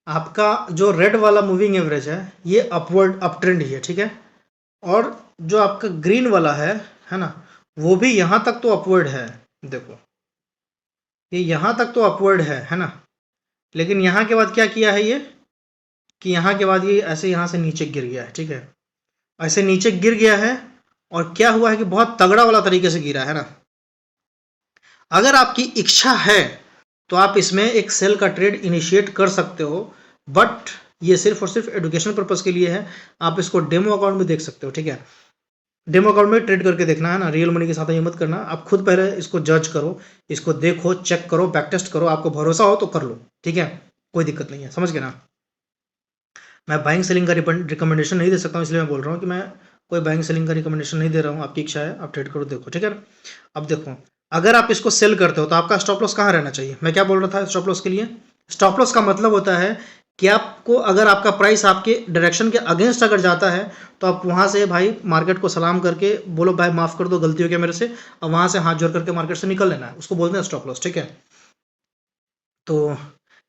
आपका जो रेड वाला मूविंग एवरेज है ये अपवर्ड अप ट्रेंड ही है, ठीक है। और जो आपका ग्रीन वाला है ना, वो भी यहाँ तक तो अपवर्ड है, देखो ये यहाँ तक तो अपवर्ड है ना। लेकिन यहाँ के बाद क्या किया है ये, कि यहाँ के बाद ये ऐसे यहाँ से नीचे गिर गया है, ठीक है। ऐसे नीचे गिर गया है, और क्या हुआ है कि बहुत तगड़ा वाला तरीके से गिरा है ना। अगर आपकी इच्छा है तो आप इसमें एक सेल का ट्रेड इनिशिएट कर सकते हो, बट ये सिर्फ और सिर्फ एडुकेशन पर्पज के लिए है। आप इसको डेमो अकाउंट में देख सकते हो, ठीक है। डेमो अकाउंट में ट्रेड करके देखना है ना, रियल मनी के साथ ये मत करना। आप खुद पहले इसको जज करो, इसको देखो, चेक करो, बैक टेस्ट करो, आपको भरोसा हो तो कर लो, ठीक है, कोई दिक्कत नहीं है, समझ गए ना। मैं बाइंग सेलिंग का रिकमेंडेशन नहीं दे सकता हूँ, इसलिए मैं बोल रहा हूँ कि मैं कोई बाइंग सेलिंग का रिकमेंडेशन नहीं दे रहा हूँ, आपकी इच्छा है आप ट्रेड करो, देखो, ठीक है। अब देखो अगर आप इसको सेल करते हो तो आपका स्टॉप लॉस कहाँ रहना चाहिए, मैं क्या बोल रहा था स्टॉप लॉस के लिए। स्टॉप लॉस का मतलब होता है कि आपको अगर आपका प्राइस आपके डायरेक्शन के अगेंस्ट अगर जाता है तो आप वहाँ से भाई मार्केट को सलाम करके बोलो भाई माफ़ कर दो, गलती हो गया मेरे से, और वहाँ से हाथ जोड़ करके मार्केट से निकल लेना है, उसको बोलते हैं स्टॉप लॉस, ठीक है। तो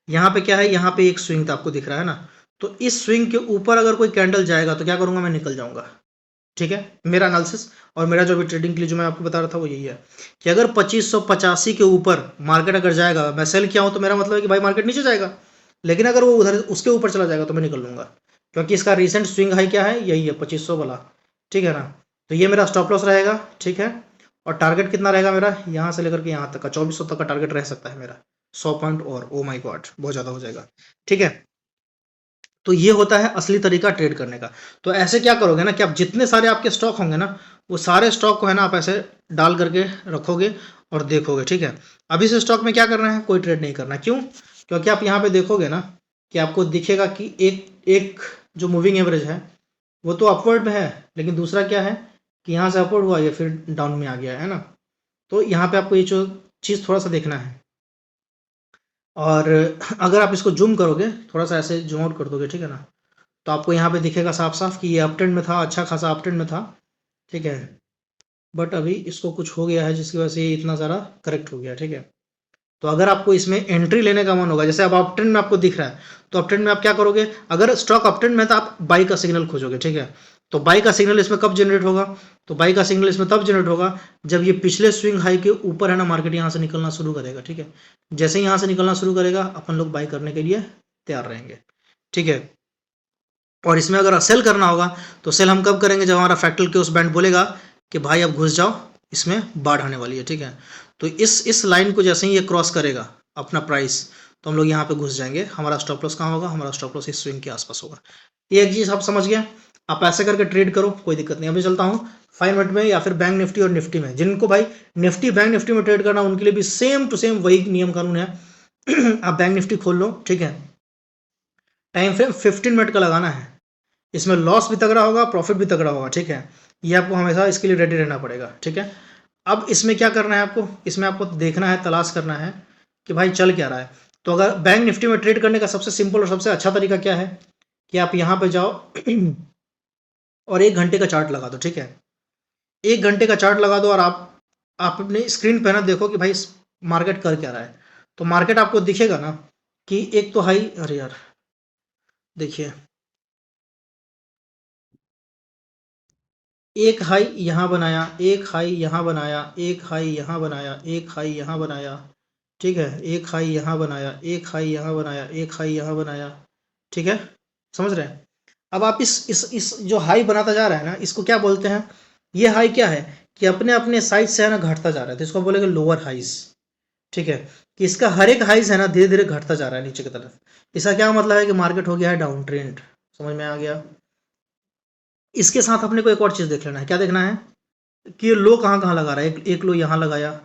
यहाँ पे क्या है, यहाँ पे एक स्विंग आपको दिख रहा है ना, तो इस स्विंग के ऊपर अगर कोई कैंडल जाएगा तो क्या करूँगा, मैं निकल जाऊँगा, ठीक है। मेरा एनालिसिस और मेरा जो अभी ट्रेडिंग के लिए जो मैं आपको बता रहा था वो यही है कि अगर 2585 के ऊपर मार्केट अगर जाएगा, मैं सेल किया हूँ तो मेरा मतलब है कि भाई मार्केट नीचे जाएगा। लेकिन अगर वो उधर उसके ऊपर चला जाएगा तो मैं निकल लूँगा, क्योंकि इसका रिसेंट स्विंग हाई क्या है, यही है 2500 वाला, ठीक है ना। तो ये मेरा स्टॉप लॉस रहेगा, ठीक है। और टारगेट कितना रहेगा मेरा, यहाँ से लेकर के यहाँ तक का 2400 तक का टारगेट रह सकता है मेरा 100 पॉइंट और, ओ माय गॉड बहुत ज़्यादा हो जाएगा, ठीक है। तो ये होता है असली तरीका ट्रेड करने का। तो ऐसे क्या करोगे ना कि आप जितने सारे आपके स्टॉक होंगे ना, वो सारे स्टॉक को है ना आप ऐसे डाल करके रखोगे और देखोगे, ठीक है। अभी से स्टॉक में क्या करना है, कोई ट्रेड नहीं करना। क्यों? क्योंकि आप यहाँ पे देखोगे ना कि आपको दिखेगा कि एक एक जो मूविंग एवरेज है वो तो अपवर्ड में है, लेकिन दूसरा क्या है कि यहाँ से अपवर्ड हुआ, ये फिर डाउन में आ गया है ना। तो यहाँ पे आपको ये जो चीज़ थोड़ा सा देखना है। और अगर आप इसको जूम करोगे, थोड़ा सा ऐसे जूम आउट कर दोगे, ठीक है ना, तो आपको यहाँ पे दिखेगा साफ साफ कि ये अप ट्रेंड में था, अच्छा खासा अप ट्रेंड में था, ठीक है। बट अभी इसको कुछ हो गया है जिसकी वजह से ये इतना ज़्यादा करेक्ट हो गया, ठीक है। तो अगर आपको इसमें एंट्री लेने का मन होगा, जैसे अब अप ट्रेंड में आपको दिख रहा है, तो अप ट्रेंड में आप क्या करोगे, अगर स्टॉक अप ट्रेंड में है तो आप बाई का सिग्नल खोजोगे, ठीक है। तो बाई का सिग्नल इसमें कब जनरेट होगा, तो बाई का सिग्नल इसमें तब जनरेट होगा जब ये पिछले स्विंग हाई के ऊपर है ना, मार्केट यहाँ से निकलना शुरू करेगा, ठीक है। जैसे ही यहाँ से निकलना शुरू करेगा, अपन लोग बाई करने के लिए तैयार रहेंगे, ठीक है। और इसमें अगर सेल करना होगा तो सेल हम कब करेंगे, जब हमारा फ्रैक्टल क्लोज बैंड बोलेगा कि भाई अब घुस जाओ, इसमें बाढ़ आने वाली है, ठीक है। तो इस लाइन को जैसे ही ये क्रॉस करेगा अपना प्राइस, तो हम लोग यहाँ पे घुस जाएंगे। हमारा स्टॉप लॉस कहाँ होगा, हमारा स्टॉप लॉस इस स्विंग के आसपास होगा। ये एक चीज़ आप समझ गए। आप ऐसे करके ट्रेड करो, कोई दिक्कत नहीं। अभी चलता हूँ 5 मिनट में या फिर बैंक निफ्टी और निफ्टी में। जिनको भाई निफ्टी बैंक निफ्टी में ट्रेड करना, उनके लिए भी सेम टू सेम वही नियम कानून है। आप बैंक निफ्टी खोल लो, ठीक है। टाइम फ्रेम 15 मिनट का लगाना है। इसमें लॉस भी तगड़ा होगा, प्रॉफिट भी तगड़ा होगा, ठीक है। ये आपको हमेशा इसके लिए रेडी रहना पड़ेगा, ठीक है। अब इसमें क्या करना है आपको, इसमें आपको देखना है, तलाश करना है कि भाई चल क्या रहा है। तो अगर बैंक निफ्टी में ट्रेड करने का सबसे सिंपल और सबसे अच्छा तरीका क्या है कि आप यहाँ पे जाओ और 1 घंटे का चार्ट लगा दो, ठीक है। 1 घंटे का चार्ट लगा दो और आप अपने स्क्रीन पे ना देखो कि भाई मार्केट कर क्या रहा है। तो मार्केट आपको दिखेगा ना कि एक तो हाई, अरे यार देखिए, एक हाई यहाँ बनाया, एक हाई यहाँ बनाया, एक हाई यहाँ बनाया, एक हाई यहाँ बनाया, ठीक है। एक हाई यहाँ बनाया, एक हाई यहाँ बनाया, एक हाई यहाँ बनाया, ठीक है। समझ रहे हैं? अब आप इस जो हाई बनाता जा रहा है ना, इसको क्या बोलते हैं, ये हाई क्या है कि अपने अपने साइज से है ना घटता जा रहा है, तो इसको बोलेंगे लोअर हाइज, ठीक है। कि इसका हर एक हाइज है ना धीरे धीरे घटता जा रहा है नीचे की तरफ। इसका क्या मतलब है कि मार्केट हो गया है डाउन ट्रेंड। समझ में आ गया? इसके साथ अपने को एक और चीज देख लेना है। क्या देखना है कि ये लो कहाँ कहाँ लगा रहा है। एक लो यहाँ लगाया,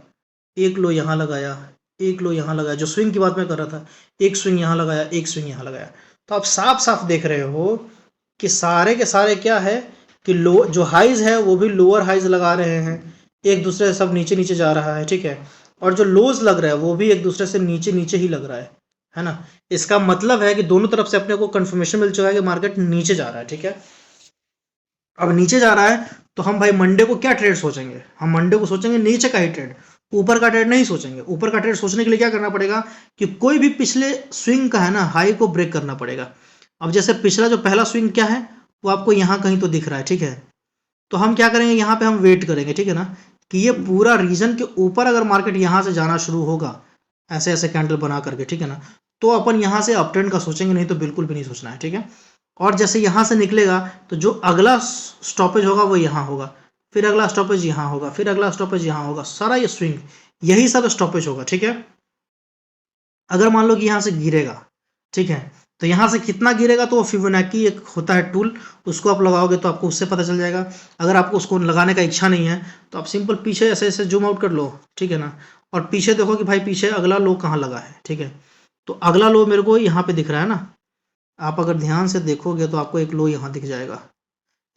एक लो यहाँ लगाया, एक लो यहाँ लगाया, जो स्विंग की बात मैं कर रहा था। एक स्विंग यहाँ लगाया, एक स्विंग यहाँ लगाया। तो आप साफ साफ देख रहे हो कि सारे के सारे क्या है कि लो जो हाइज है वो भी लोअर हाइज लगा रहे हैं, एक दूसरे से सब नीचे नीचे जा रहा है, ठीक है। और जो लोज लग रहा है वो भी एक दूसरे से नीचे नीचे ही लग रहा है ना। इसका मतलब है कि दोनों तरफ से अपने को कंफर्मेशन मिल चुका है कि मार्केट नीचे जा रहा है, ठीक है। अब नीचे जा रहा है तो हम भाई मंडे को क्या ट्रेड सोचेंगे, हम मंडे को सोचेंगे नीचे का ही ट्रेड, ऊपर का ट्रेड नहीं सोचेंगे। ऊपर का ट्रेड सोचने के लिए क्या करना पड़ेगा कि कोई भी पिछले स्विंग का है ना हाई को ब्रेक करना पड़ेगा। अब जैसे पिछला जो पहला स्विंग क्या है वो आपको यहाँ कहीं तो दिख रहा है, ठीक है। तो हम क्या करेंगे, यहाँ पे हम वेट करेंगे, ठीक है ना, कि ये पूरा रीजन के ऊपर अगर मार्केट यहाँ से जाना शुरू होगा ऐसे ऐसे कैंडल बना करके, ठीक है ना, तो अपन यहाँ से अप ट्रेंड का सोचेंगे, नहीं तो बिल्कुल भी नहीं सोचना है, ठीक है। और जैसे यहाँ से निकलेगा तो जो अगला स्टॉपेज होगा वो यहाँ होगा, फिर अगला स्टॉपेज यहाँ होगा, फिर अगला स्टॉपेज यहाँ होगा, सारा ये स्विंग यही सब स्टॉपेज होगा, ठीक है। अगर मान लो कि यहाँ से गिरेगा, ठीक है, तो यहाँ से कितना गिरेगा तो फिबोनाची एक होता है टूल, उसको आप लगाओगे तो आपको उससे पता चल जाएगा। अगर आपको उसको लगाने का इच्छा नहीं है तो आप सिंपल पीछे ऐसे ऐसे जूम आउट कर लो, ठीक है ना, और पीछे देखो कि भाई पीछे अगला लो कहाँ लगा है, ठीक है। तो अगला लो मेरे को यहाँ पे दिख रहा है ना, आप अगर ध्यान से देखोगे तो आपको एक लो यहाँ दिख जाएगा।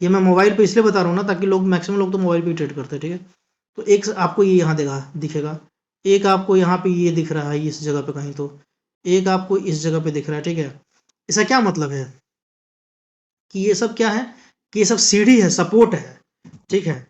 ये मैं मोबाइल पे इसलिए बता रहा हूँ ना ताकि लोग, मैक्सिमम लोग तो मोबाइल पे ही ट्रेड करते हैं, ठीक है। तो एक आपको ये यहाँ दिखेगा, एक आपको यहाँ पे ये दिख रहा है इस जगह पे कहीं, तो एक आपको इस जगह पे दिख रहा है, ठीक है। इसका क्या मतलब है कि ये सब क्या है कि ये सब सीढ़ी है, सपोर्ट है, ठीक है।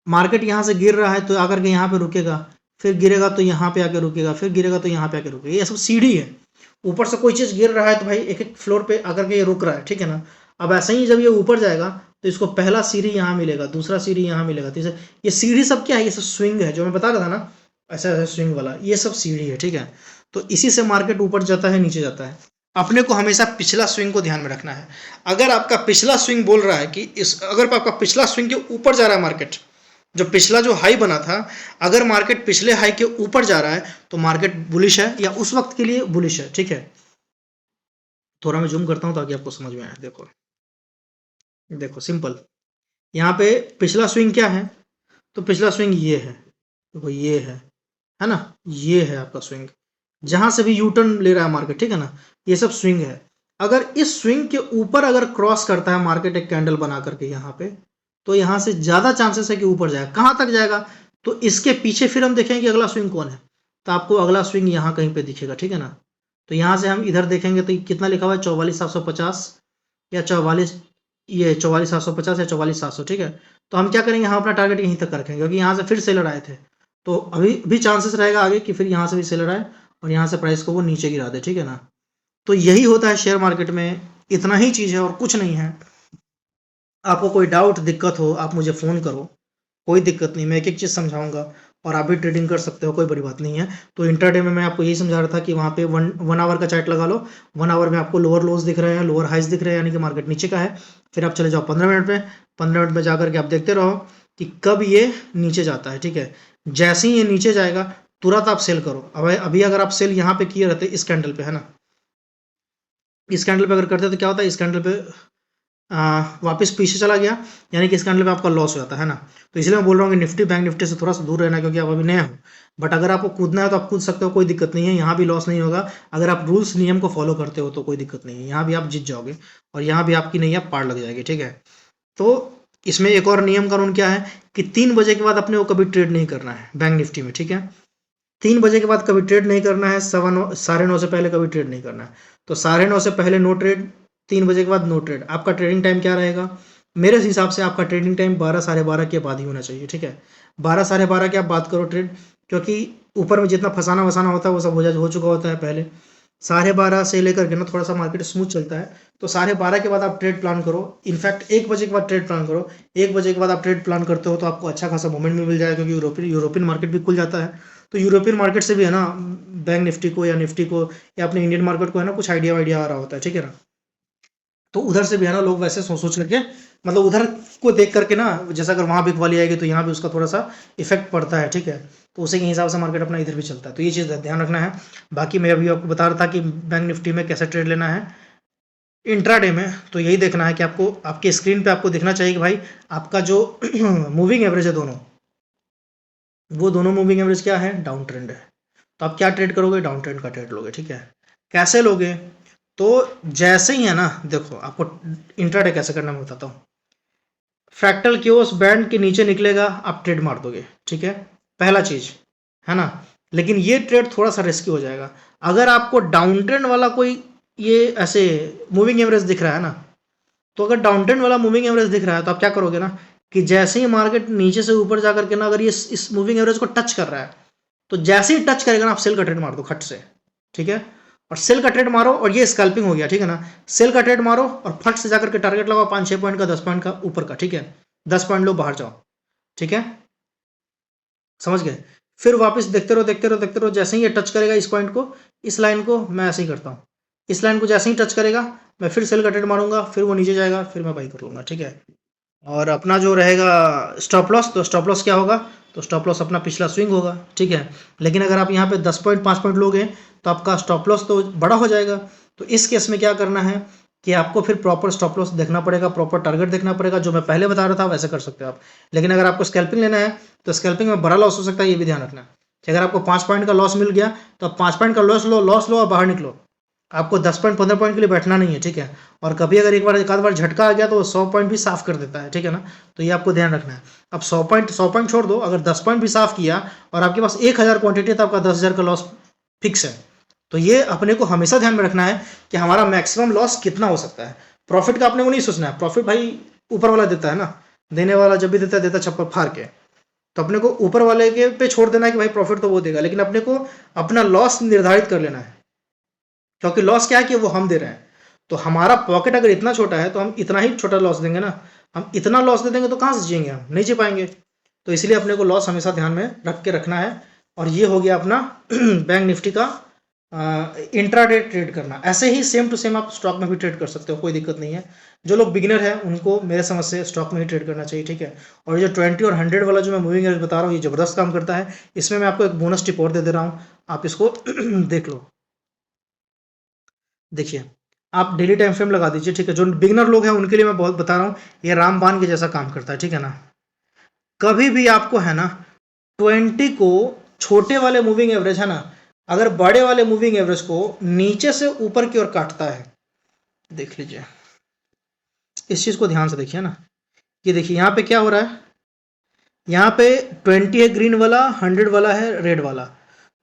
मार्केट यहाँ से गिर रहा है तो आकर के यहाँ पे रुकेगा, फिर गिरेगा तो यहाँ पे आके रुकेगा, फिर गिरेगा तो यहाँ पे आके रुकेगा, ये सब सीढ़ी है। ऊपर से कोई चीज़ गिर रहा है तो भाई एक एक फ्लोर पे आकर के ये रुक रहा है, ठीक है ना। अब ऐसे ही जब ये ऊपर जाएगा तो इसको पहला सीढ़ी यहाँ मिलेगा, दूसरा सीढ़ी यहाँ मिलेगा, तीसरा। ये सीढ़ी सब क्या है, ये सब स्विंग है, जो मैं बता रहा था ना ऐसा ऐसा स्विंग वाला, ये सब सीढ़ी है, ठीक है। तो इसी से मार्केट ऊपर जाता है नीचे जाता है। अपने को हमेशा पिछला स्विंग को ध्यान में रखना है। अगर आपका पिछला स्विंग बोल रहा है कि अगर आपका पिछला स्विंग के ऊपर जा रहा है मार्केट, जो पिछला जो हाई बना था, अगर मार्केट पिछले हाई के ऊपर जा रहा है तो मार्केट बुलिश है या उस वक्त के लिए बुलिश है, ठीक है। थोड़ा मैं जूम करता हूं ताकि आपको समझ में आए। देखो देखो सिंपल, यहाँ पे पिछला स्विंग क्या है, तो पिछला स्विंग ये है, देखो ये है ना, ये है आपका स्विंग, जहां से भी यू टर्न ले रहा है मार्केट, ठीक है ना, ये सब स्विंग है। अगर इस स्विंग के ऊपर अगर क्रॉस करता है मार्केट एक कैंडल बना करके यहाँ पे, तो यहाँ से ज्यादा चांसेस है कि ऊपर जाएगा। कहां तक जाएगा, तो इसके पीछे फिर हम देखेंगे कि अगला स्विंग कौन है, तो आपको अगला स्विंग यहाँ कहीं पे दिखेगा, ठीक है ना। तो यहाँ से हम इधर देखेंगे तो कितना लिखा हुआ है, 44,750 या 44, ये 44,750 या 44,700, ठीक है। तो हम क्या करेंगे, यहाँ अपना टारगेट यहीं तक रखेंगे, क्योंकि यहाँ से फिर सेलर आए थे, तो अभी भी चांसेस रहेगा आगे कि फिर यहाँ से भी सेलर आए और यहाँ से प्राइस को वो नीचे गिरा दे, ठीक है ना। तो यही होता है शेयर मार्केट में, इतना ही चीज़ है और कुछ नहीं है। आपको कोई डाउट दिक्कत हो आप मुझे फ़ोन करो, कोई दिक्कत नहीं, मैं एक एक चीज़ समझाऊंगा और आप भी ट्रेडिंग कर सकते हो, कोई बड़ी बात नहीं है। तो इंट्राडे में मैं आपको यही समझा रहा था कि वहाँ पे वन आवर का चार्ट लगा लो, 1 आवर में आपको लोअर लोज दिख रहे हैं, लोअर हाइज दिख रहे हैं, यानी कि मार्केट नीचे का है। फिर आप चले जाओ 15 मिनट में, 15 मिनट में जाकर के आप देखते रहो कि कब ये नीचे जाता है, ठीक है। जैसे ही ये नीचे जाएगा तुरंत आप सेल करो। अब अभी अगर आप सेल यहाँ पे किए रहते इस कैंडल पे, है ना, इस कैंडल पे अगर करते तो क्या होता है, इस कैंडल पे वापस पीछे चला गया, यानी कि इस कैंडल पे आपका लॉस हो जाता है ना। तो इसलिए मैं बोल रहा हूँ कि निफ्टी बैंक निफ्टी से थोड़ा सा दूर रहना, क्योंकि आप अभी नए हो। बट अगर आपको कूदना है तो आप कूद सकते हो, कोई दिक्कत नहीं है, यहाँ भी लॉस नहीं होगा। अगर आप रूल्स नियम को फॉलो करते हो तो कोई दिक्कत नहीं है, यहाँ भी आप जीत जाओगे और यहाँ भी आपकी नैया पार लग जाएगी, ठीक है। तो इसमें एक और नियम कानून क्या है कि 3 बजे के बाद अपने को कभी ट्रेड नहीं करना है बैंक निफ्टी में, ठीक है। 3 बजे के बाद कभी ट्रेड नहीं करना है, 9:30 से पहले कभी ट्रेड नहीं करना है। तो 9:30 से पहले नो ट्रेड, 3 बजे के बाद नो ट्रेड। आपका ट्रेडिंग टाइम क्या रहेगा, मेरे हिसाब से आपका ट्रेडिंग टाइम 12 12:30 के बाद ही होना चाहिए, ठीक है। 12 12:30 की आप बात करो ट्रेड, क्योंकि ऊपर में जितना फंसाना वसाना होता है वो सब हो चुका होता है पहले। 12:30 से लेकर के ना थोड़ा सा मार्केट स्मूथ चलता है, तो 12:30 के बाद आप ट्रेड प्लान करो। इनफैक्ट 1 बजे के बाद ट्रेड प्लान करो। 1 बजे के बाद आप ट्रेड प्लान करते हो तो आपको अच्छा खासा मोमेंट भी मिल जाएगा, क्योंकि यूरोपियन मार्केट भी खुल जाता है। तो यूरोपियन मार्केट से भी है ना बैंक निफ्टी को या निफ्टी को या अपने इंडियन मार्केट को है ना कुछ आइडिया वाइडिया आ रहा होता है, ठीक है ना। तो उधर से भी है ना लोग वैसे सोच सोच करके, मतलब उधर को देख करके ना, जैसा अगर वहाँ बिकवाली आएगी तो यहाँ भी उसका थोड़ा सा इफेक्ट पड़ता है, ठीक है। तो उसी के हिसाब से मार्केट अपना इधर भी चलता है, तो ये चीज़ ध्यान रखना है। बाकी मैं अभी आपको बता रहा था कि बैंक निफ्टी में कैसे ट्रेड लेना है इंट्राडे में, तो यही देखना है कि आपको आपके स्क्रीन पे आपको दिखना चाहिए कि भाई आपका जो मूविंग एवरेज है दोनों, वो दोनों मूविंग एवरेज क्या है, डाउन ट्रेंड है। तो आप क्या ट्रेड करोगे, डाउन ट्रेंड का ट्रेड लोगे, ठीक है। कैसे लोगे, तो जैसे ही है ना, देखो आपको इंट्राडे कैसे करना मैं बताता हूँ। फ्रैक्टल क्योस बैंड के नीचे निकलेगा आप ट्रेड मार दोगे, ठीक है, पहला चीज है ना। लेकिन ये ट्रेड थोड़ा सा रिस्की हो जाएगा। अगर आपको डाउन ट्रेंड वाला कोई ये ऐसे मूविंग एवरेज दिख रहा है ना, तो अगर डाउन ट्रेंड वाला मूविंग एवरेज दिख रहा है तो आप क्या करोगे ना कि जैसे ही मार्केट नीचे से ऊपर जाकर के ना अगर ये इस मूविंग एवरेज को टच कर रहा है, तो जैसे ही टच करेगा ना आप सेल का ट्रेड मार दो खट से, ठीक है। और सेल का ट्रेड मारो, और ये स्कैल्पिंग हो गया, ठीक है ना। सेल का ट्रेड मारो और फट से जाकर के टारगेट लगाओ 5-6 पॉइंट का, 10 पॉइंट का ऊपर का, ठीक है। 10 पॉइंट लो बाहर जाओ, ठीक है, समझ गए। फिर वापस देखते रहो देखते रहो देखते रहो, जैसे ही ये टच करेगा इस पॉइंट को, इस लाइन को, मैं ऐसे ही करता हूँ। इस लाइन को जैसे ही टच करेगा मैं फिर सेल का ट्रेड मारूंगा, फिर वो नीचे जाएगा, फिर मैं बाई कर लूंगा, ठीक है। और अपना जो रहेगा स्टॉप लॉस, तो स्टॉप लॉस क्या होगा, तो स्टॉप लॉस अपना पिछला स्विंग होगा, ठीक है। लेकिन अगर आप यहाँ पे 10 पॉइंट 5 पॉइंट लोगे तो आपका स्टॉप लॉस तो बड़ा हो जाएगा। तो इस केस में क्या करना है कि आपको फिर प्रॉपर स्टॉप लॉस देखना पड़ेगा, प्रॉपर टारगेट देखना पड़ेगा, जो मैं पहले बता रहा था वैसे कर सकते हो आप। लेकिन अगर आपको स्कैल्पिंग लेना है तो स्कैल्पिंग में बड़ा लॉस हो सकता है, ये भी ध्यान रखना कि अगर आपको 5 पॉइंट का लॉस मिल गया तो आप 5 पॉइंट का लॉस लो और बाहर निकलो। आपको 10 पॉइंट 15 पॉइंट के लिए बैठना नहीं है, ठीक है। और कभी अगर एक आध बार झटका आ गया तो 100 पॉइंट भी साफ कर देता है, ठीक है ना। तो ये आपको ध्यान रखना है। अब 100 पॉइंट छोड़ दो, अगर 10 पॉइंट भी साफ किया और आपके पास 1000 क्वांटिटी है तो आपका 10,000 का लॉस फिक्स है। तो ये अपने को हमेशा ध्यान में रखना है कि हमारा मैक्सिमम लॉस कितना हो सकता है। प्रॉफिट का अपने को नहीं सोचना है, प्रॉफिट भाई ऊपर वाला देता है ना, देने वाला जब भी देता है देता छप्पर फाड़ के। तो अपने को ऊपर वाले के पे छोड़ देना है कि भाई प्रॉफिट तो वो देगा, लेकिन अपने को अपना लॉस निर्धारित कर लेना है, क्योंकि लॉस क्या है कि वो हम दे रहे हैं। तो हमारा पॉकेट अगर इतना छोटा है तो हम इतना ही छोटा लॉस देंगे ना। हम इतना लॉस दे देंगे तो कहाँ से जिएंगे, हम नहीं जी पाएंगे। तो इसलिए अपने को लॉस हमेशा ध्यान में रख के रखना है। और ये हो गया अपना बैंक निफ्टी का इंट्राडे ट्रेड करना। ऐसे ही सेम टू सेम आप स्टॉक में भी ट्रेड कर सकते हो, कोई दिक्कत नहीं है। जो लोग बिगिनर हैं उनको मेरे समझ से स्टॉक में ही ट्रेड करना चाहिए, ठीक है। और ये जो 20 और 100 वाला जो मैं मूविंग एवरेज बता रहा हूँ, ये ज़बरदस्त काम करता है। इसमें मैं आपको एक बोनस टिप और दे रहा हूँ, आप इसको देख लो। देखिए, आप डेली टाइम फ्रेम लगा दीजिए, ठीक है। जो बिगिनर लोग हैं उनके लिए मैं बहुत बता रहा हूँ, ये रामबाण के जैसा काम करता है, ठीक है ना। कभी भी आपको है ना 20 को, छोटे वाले मूविंग एवरेज है ना, अगर बड़े वाले मूविंग एवरेज को नीचे से ऊपर की ओर काटता है, देख लीजिए, इस चीज को ध्यान से देखिए ना। ये देखिए यहाँ पे क्या हो रहा है, यहाँ पे 20 है ग्रीन वाला, 100 वाला है रेड वाला।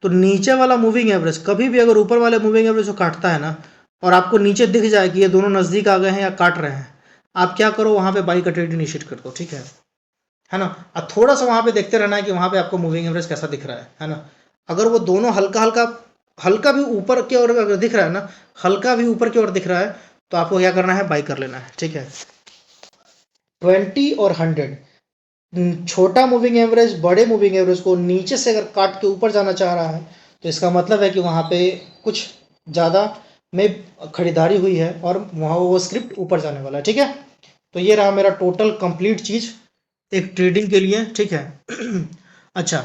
तो नीचे वाला मूविंग एवरेज कभी भी अगर ऊपर वाले मूविंग एवरेज को काटता है ना, और आपको नीचे दिख जाए कि ये दोनों नजदीक आ गए हैं या काट रहे हैं, आप क्या करो, वहां पे बाई का ट्रेड इनिशिएट कर दो, ठीक है ना। अब थोड़ा सा वहां पे देखते रहना है कि वहां पे आपको मूविंग एवरेज कैसा दिख रहा है ना। अगर वो दोनों हल्का हल्का, हल्का भी ऊपर की ओर अगर दिख रहा है ना, हल्का भी ऊपर की ओर दिख रहा है, तो आपको क्या करना है, बाई कर लेना है, ठीक है। 20 और 100, छोटा मूविंग एवरेज बड़े मूविंग एवरेज को नीचे से अगर काट के ऊपर जाना चाह रहा है, तो इसका मतलब है कि वहां पे कुछ ज़्यादा में खरीदारी हुई है और वहां वो स्क्रिप्ट ऊपर जाने वाला है, ठीक है। तो ये रहा मेरा टोटल कंप्लीट चीज़ एक ट्रेडिंग के लिए, ठीक है। अच्छा,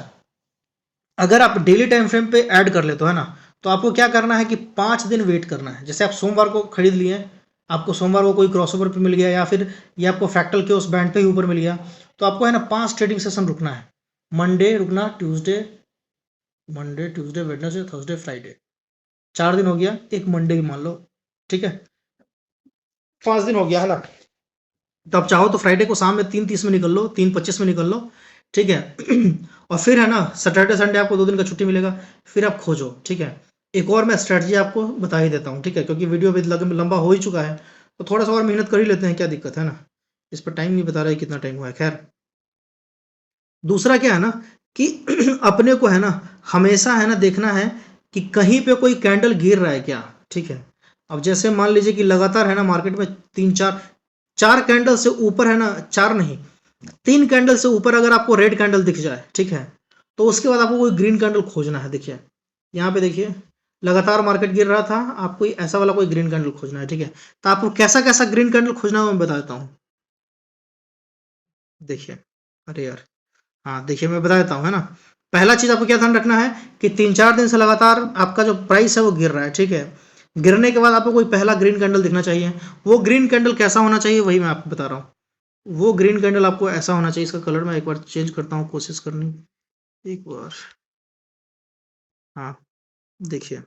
अगर आप डेली टाइम फ्रेम पे ऐड कर ले तो है ना, तो आपको क्या करना है कि 5 दिन वेट करना है। जैसे आप सोमवार को खरीद लिए, आपको सोमवार को कोई क्रॉसओवर पे मिल गया, या फिर ये आपको फ्रैक्टल के उस बैंड पे ही ऊपर मिल गया, तो आपको है ना 5 ट्रेडिंग सेशन रुकना है। मंडे रुकना, Tuesday, Monday Tuesday Wednesday Thursday Friday, 4 दिन हो गया, एक मंडे भी मान लो, ठीक है। 5 दिन हो गया है ना। तो आप चाहो तो फ्राइडे को शाम में 3:30 में निकल लो, 3:25 में निकल लो, ठीक है। और फिर है ना सैटरडे संडे आपको 2 दिन का छुट्टी मिलेगा, फिर आप खोजो, ठीक है। एक और मैं स्ट्रैटेजी आपको बता ही देता हूँ, ठीक है, क्योंकि वीडियो भी लंबा हो ही चुका है, तो थोड़ा सा और मेहनत कर ही लेते हैं, क्या दिक्कत है ना। इस पर टाइम नहीं बता रहा है कितना टाइम हुआ है, खैर। दूसरा क्या है ना कि अपने को है ना हमेशा है ना देखना है कि कहीं पे कोई कैंडल गिर रहा है क्या, ठीक है। अब जैसे मान लीजिए कि लगातार है ना मार्केट में 3 4 कैंडल से ऊपर है ना, 4 नहीं, 3 कैंडल से ऊपर अगर आपको रेड कैंडल दिख जाए, ठीक है, तो उसके बाद आपको कोई ग्रीन कैंडल खोजना है। देखिए यहाँ पे देखिए, लगातार मार्केट गिर रहा था, आपको ऐसा वाला कोई ग्रीन कैंडल खोजना है, ठीक है। तो आपको कैसा कैसा ग्रीन कैंडल खोजना है मैं बता देता हूँ। देखिए, अरे यार, हाँ देखिए मैं बता देता हूँ, है ना। पहला चीज आपको क्या ध्यान रखना है कि 3 4 दिन से लगातार आपका जो प्राइस है वो गिर रहा है, ठीक है। गिरने के बाद आपको कोई पहला ग्रीन कैंडल दिखना चाहिए। वो ग्रीन कैंडल कैसा होना चाहिए वही मैं आपको बता रहा हूँ। वो ग्रीन कैंडल आपको ऐसा होना चाहिए, इसका कलर मैं एक बार चेंज करता हूँ, कोशिश करनी एक बार। हाँ देखिए,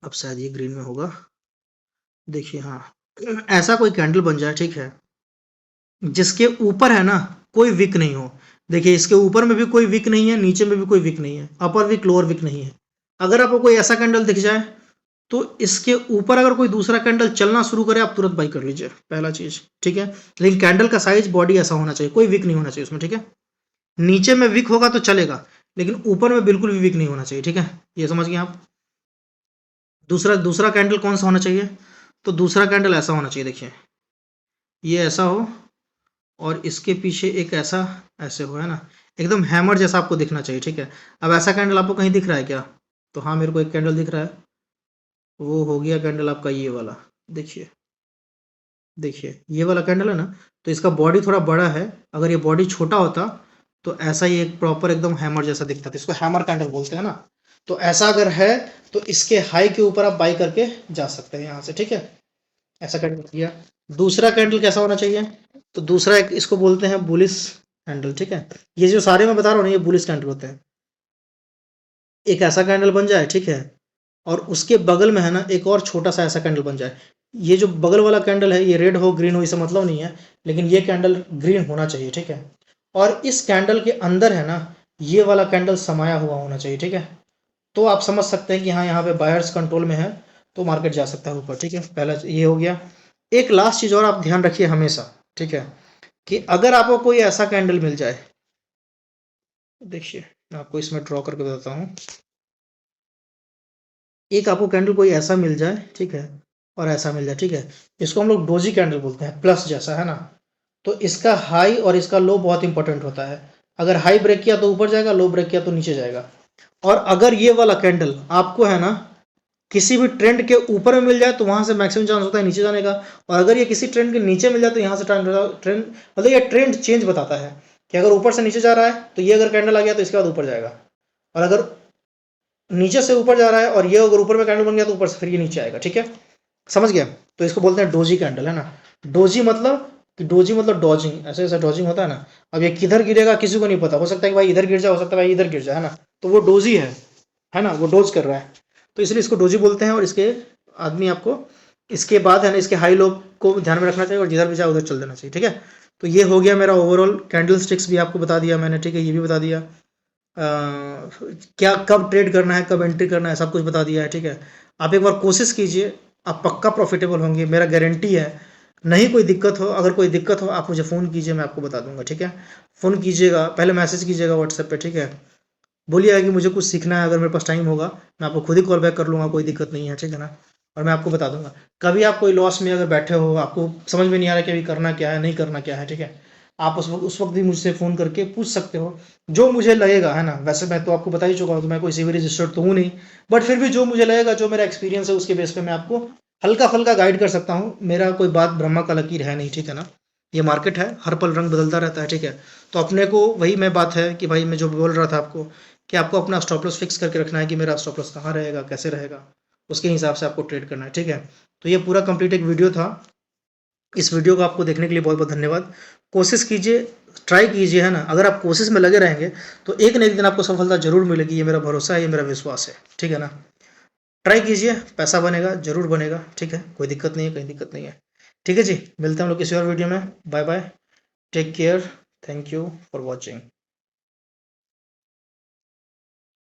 अब शायद ये ग्रीन में होगा। देखिए हाँ, ऐसा कोई कैंडल बन जाए, ठीक है, जिसके ऊपर है ना कोई विक नहीं हो। देखिए इसके ऊपर में भी कोई विक नहीं है, नीचे में भी कोई विक नहीं है, अपर विक लोअर विक नहीं है। अगर आपको कोई ऐसा कैंडल दिख जाए, तो इसके ऊपर अगर कोई दूसरा कैंडल चलना शुरू करे, आप तुरंत बाई कर लीजिए, पहला चीज, ठीक है। लेकिन कैंडल का साइज बॉडी ऐसा होना चाहिए, कोई विक नहीं होना चाहिए उसमें, ठीक है। नीचे में विक होगा तो चलेगा, लेकिन ऊपर में बिल्कुल भी विक नहीं होना चाहिए, ठीक है। ये समझ गए आप। दूसरा दूसरा कैंडल कौन सा होना चाहिए, तो दूसरा कैंडल ऐसा होना चाहिए, देखिए ये ऐसा हो, और इसके पीछे एक ऐसा, ऐसे हो, है ना, एकदम हैमर जैसा आपको दिखना चाहिए, ठीक है। अब ऐसा कैंडल आपको कहीं दिख रहा है क्या, तो हाँ मेरे को एक कैंडल दिख रहा है, वो हो गया कैंडल आपका ये वाला। देखिए, देखिए ये वाला कैंडल है ना, तो इसका बॉडी थोड़ा बड़ा है। अगर ये बॉडी छोटा होता तो ऐसा ही एक प्रॉपर एकदम हैमर जैसा दिखता था, इसको हैमर कैंडल बोलते हैं ना। तो ऐसा अगर है तो इसके हाई के ऊपर आप बाई करके जा सकते हैं यहाँ से, ठीक है। ऐसा कैंडल किया। दूसरा कैंडल कैसा होना चाहिए, तो दूसरा एक इसको बोलते हैं बुलिश कैंडल, ठीक है। ये जो सारे मैं बता रहा हूँ ना, ये बुलिश कैंडल होते हैं। एक ऐसा कैंडल बन जाए, ठीक है, और उसके बगल में है ना एक और छोटा सा ऐसा कैंडल बन जाए। ये जो बगल वाला कैंडल है, ये रेड हो ग्रीन हो इससे मतलब नहीं है, लेकिन ये कैंडल ग्रीन होना चाहिए, ठीक है। और इस कैंडल के अंदर है ना ये वाला कैंडल समाया हुआ होना चाहिए, ठीक है। तो आप समझ सकते हैं कि हाँ यहाँ पे बायर्स कंट्रोल में है, तो मार्केट जा सकता है ऊपर, ठीक है। पहला ये हो गया। एक लास्ट चीज और आप ध्यान रखिए हमेशा, ठीक है, कि अगर आपको कोई ऐसा कैंडल मिल जाए, देखिए मैं आपको इसमें ड्रॉ करके बताता हूँ। एक आपको कैंडल कोई ऐसा मिल जाए, ठीक है, और ऐसा मिल जाए, ठीक है, इसको हम लोग डोजी कैंडल बोलते हैं, प्लस जैसा, है ना। तो इसका हाई और इसका लो बहुत इंपॉर्टेंट होता है। अगर हाई ब्रेक किया तो ऊपर जाएगा, लो ब्रेक किया तो नीचे जाएगा। और अगर ये वाला कैंडल आपको है ना किसी भी ट्रेंड के ऊपर में मिल जाए तो वहां से मैक्सिमम चांस होता है नीचे जाने का, और अगर ये किसी ट्रेंड के नीचे मिल जाए तो यहाँ से ट्रेंड मतलब ये ट्रेंड चेंज बताता है कि अगर ऊपर से नीचे जा रहा है तो ये अगर कैंडल आ गया तो इसके बाद ऊपर जाएगा, और अगर नीचे से ऊपर जा रहा है और ये अगर ऊपर में कैंडल बन गया तो ऊपर से फिर ये नीचे आएगा। ठीक है, समझ गया? तो इसको बोलते हैं डोजी कैंडल, है ना। डोजी मतलब कि डोजी मतलब डॉजिंग, ऐसे ऐसा डॉजिंग होता है ना। अब ये किधर गिरेगा किसी को नहीं पता, हो सकता है कि भाई इधर गिर जाए, हो सकता है भाई इधर गिर जाए, है ना। तो वो डोजी है ना, वो डोज कर रहा है, तो इसलिए इसको डोजी बोलते हैं। और इसके आदमी आपको इसके बाद है ना इसके हाई लो को ध्यान में रखना चाहिए और जिधर भी जाए उधर चल देना चाहिए। ठीक है, तो ये हो गया मेरा ओवरऑल कैंडल स्टिक्स भी आपको बता दिया मैंने। ठीक है, ये भी बता दिया क्या कब ट्रेड करना है, कब एंट्री करना है, सब कुछ बता दिया है। ठीक है, आप एक बार कोशिश कीजिए, आप पक्का प्रॉफिटेबल होंगे, मेरा गारंटी है। नहीं कोई दिक्कत हो, अगर कोई दिक्कत हो आप मुझे फ़ोन कीजिए, मैं आपको बता दूंगा। ठीक है, फ़ोन कीजिएगा, पहले मैसेज कीजिएगा व्हाट्सएप पे। ठीक है, बोलिएगा कि मुझे कुछ सीखना है, अगर मेरे पास टाइम होगा मैं आपको खुद ही कॉल बैक कर लूँगा, कोई दिक्कत नहीं है। ठीक है ना, और मैं आपको बता दूंगा। कभी आप कोई लॉस में अगर बैठे हो, आपको समझ में नहीं आ रहा कि अभी करना क्या है, नहीं करना क्या है, ठीक है, आप उस वक्त भी मुझसे फ़ोन करके पूछ सकते हो, जो मुझे लगेगा, है ना। वैसे मैं तो आपको बता ही चुका हूँ कि मैं कोई सिविल रजिस्टर्ड तो हूँ नहीं, बट फिर भी जो मुझे लगेगा, जो मेरा एक्सपीरियंस है उसके बेस पे मैं आपको हल्का फुल्का गाइड कर सकता हूँ। मेरा कोई बात ब्रह्मा का लकीर है नहीं, ठीक है ना। ये मार्केट है, हर पल रंग बदलता रहता है। ठीक है, तो अपने को वही मैं बात है कि भाई मैं जो बोल रहा था आपको कि आपको अपना स्टॉप लॉस फिक्स करके रखना है कि मेरा स्टॉप लॉस कहाँ रहेगा, कैसे रहेगा, उसके हिसाब से आपको ट्रेड करना है। ठीक है, तो ये पूरा कंप्लीट एक वीडियो था। इस वीडियो को आपको देखने के लिए बहुत बहुत धन्यवाद। कोशिश कीजिए, ट्राई कीजिए, है ना। अगर आप कोशिश में लगे रहेंगे तो एक न एक दिन आपको सफलता जरूर मिलेगी, ये मेरा भरोसा है, ये मेरा विश्वास है। ठीक है ना, ट्राई कीजिए, पैसा बनेगा, जरूर बनेगा। ठीक है, कोई दिक्कत नहीं है, कहीं दिक्कत नहीं है। ठीक है जी, मिलते हैं हम लोग किसी और वीडियो में। Bye bye, take care, thank you for watching.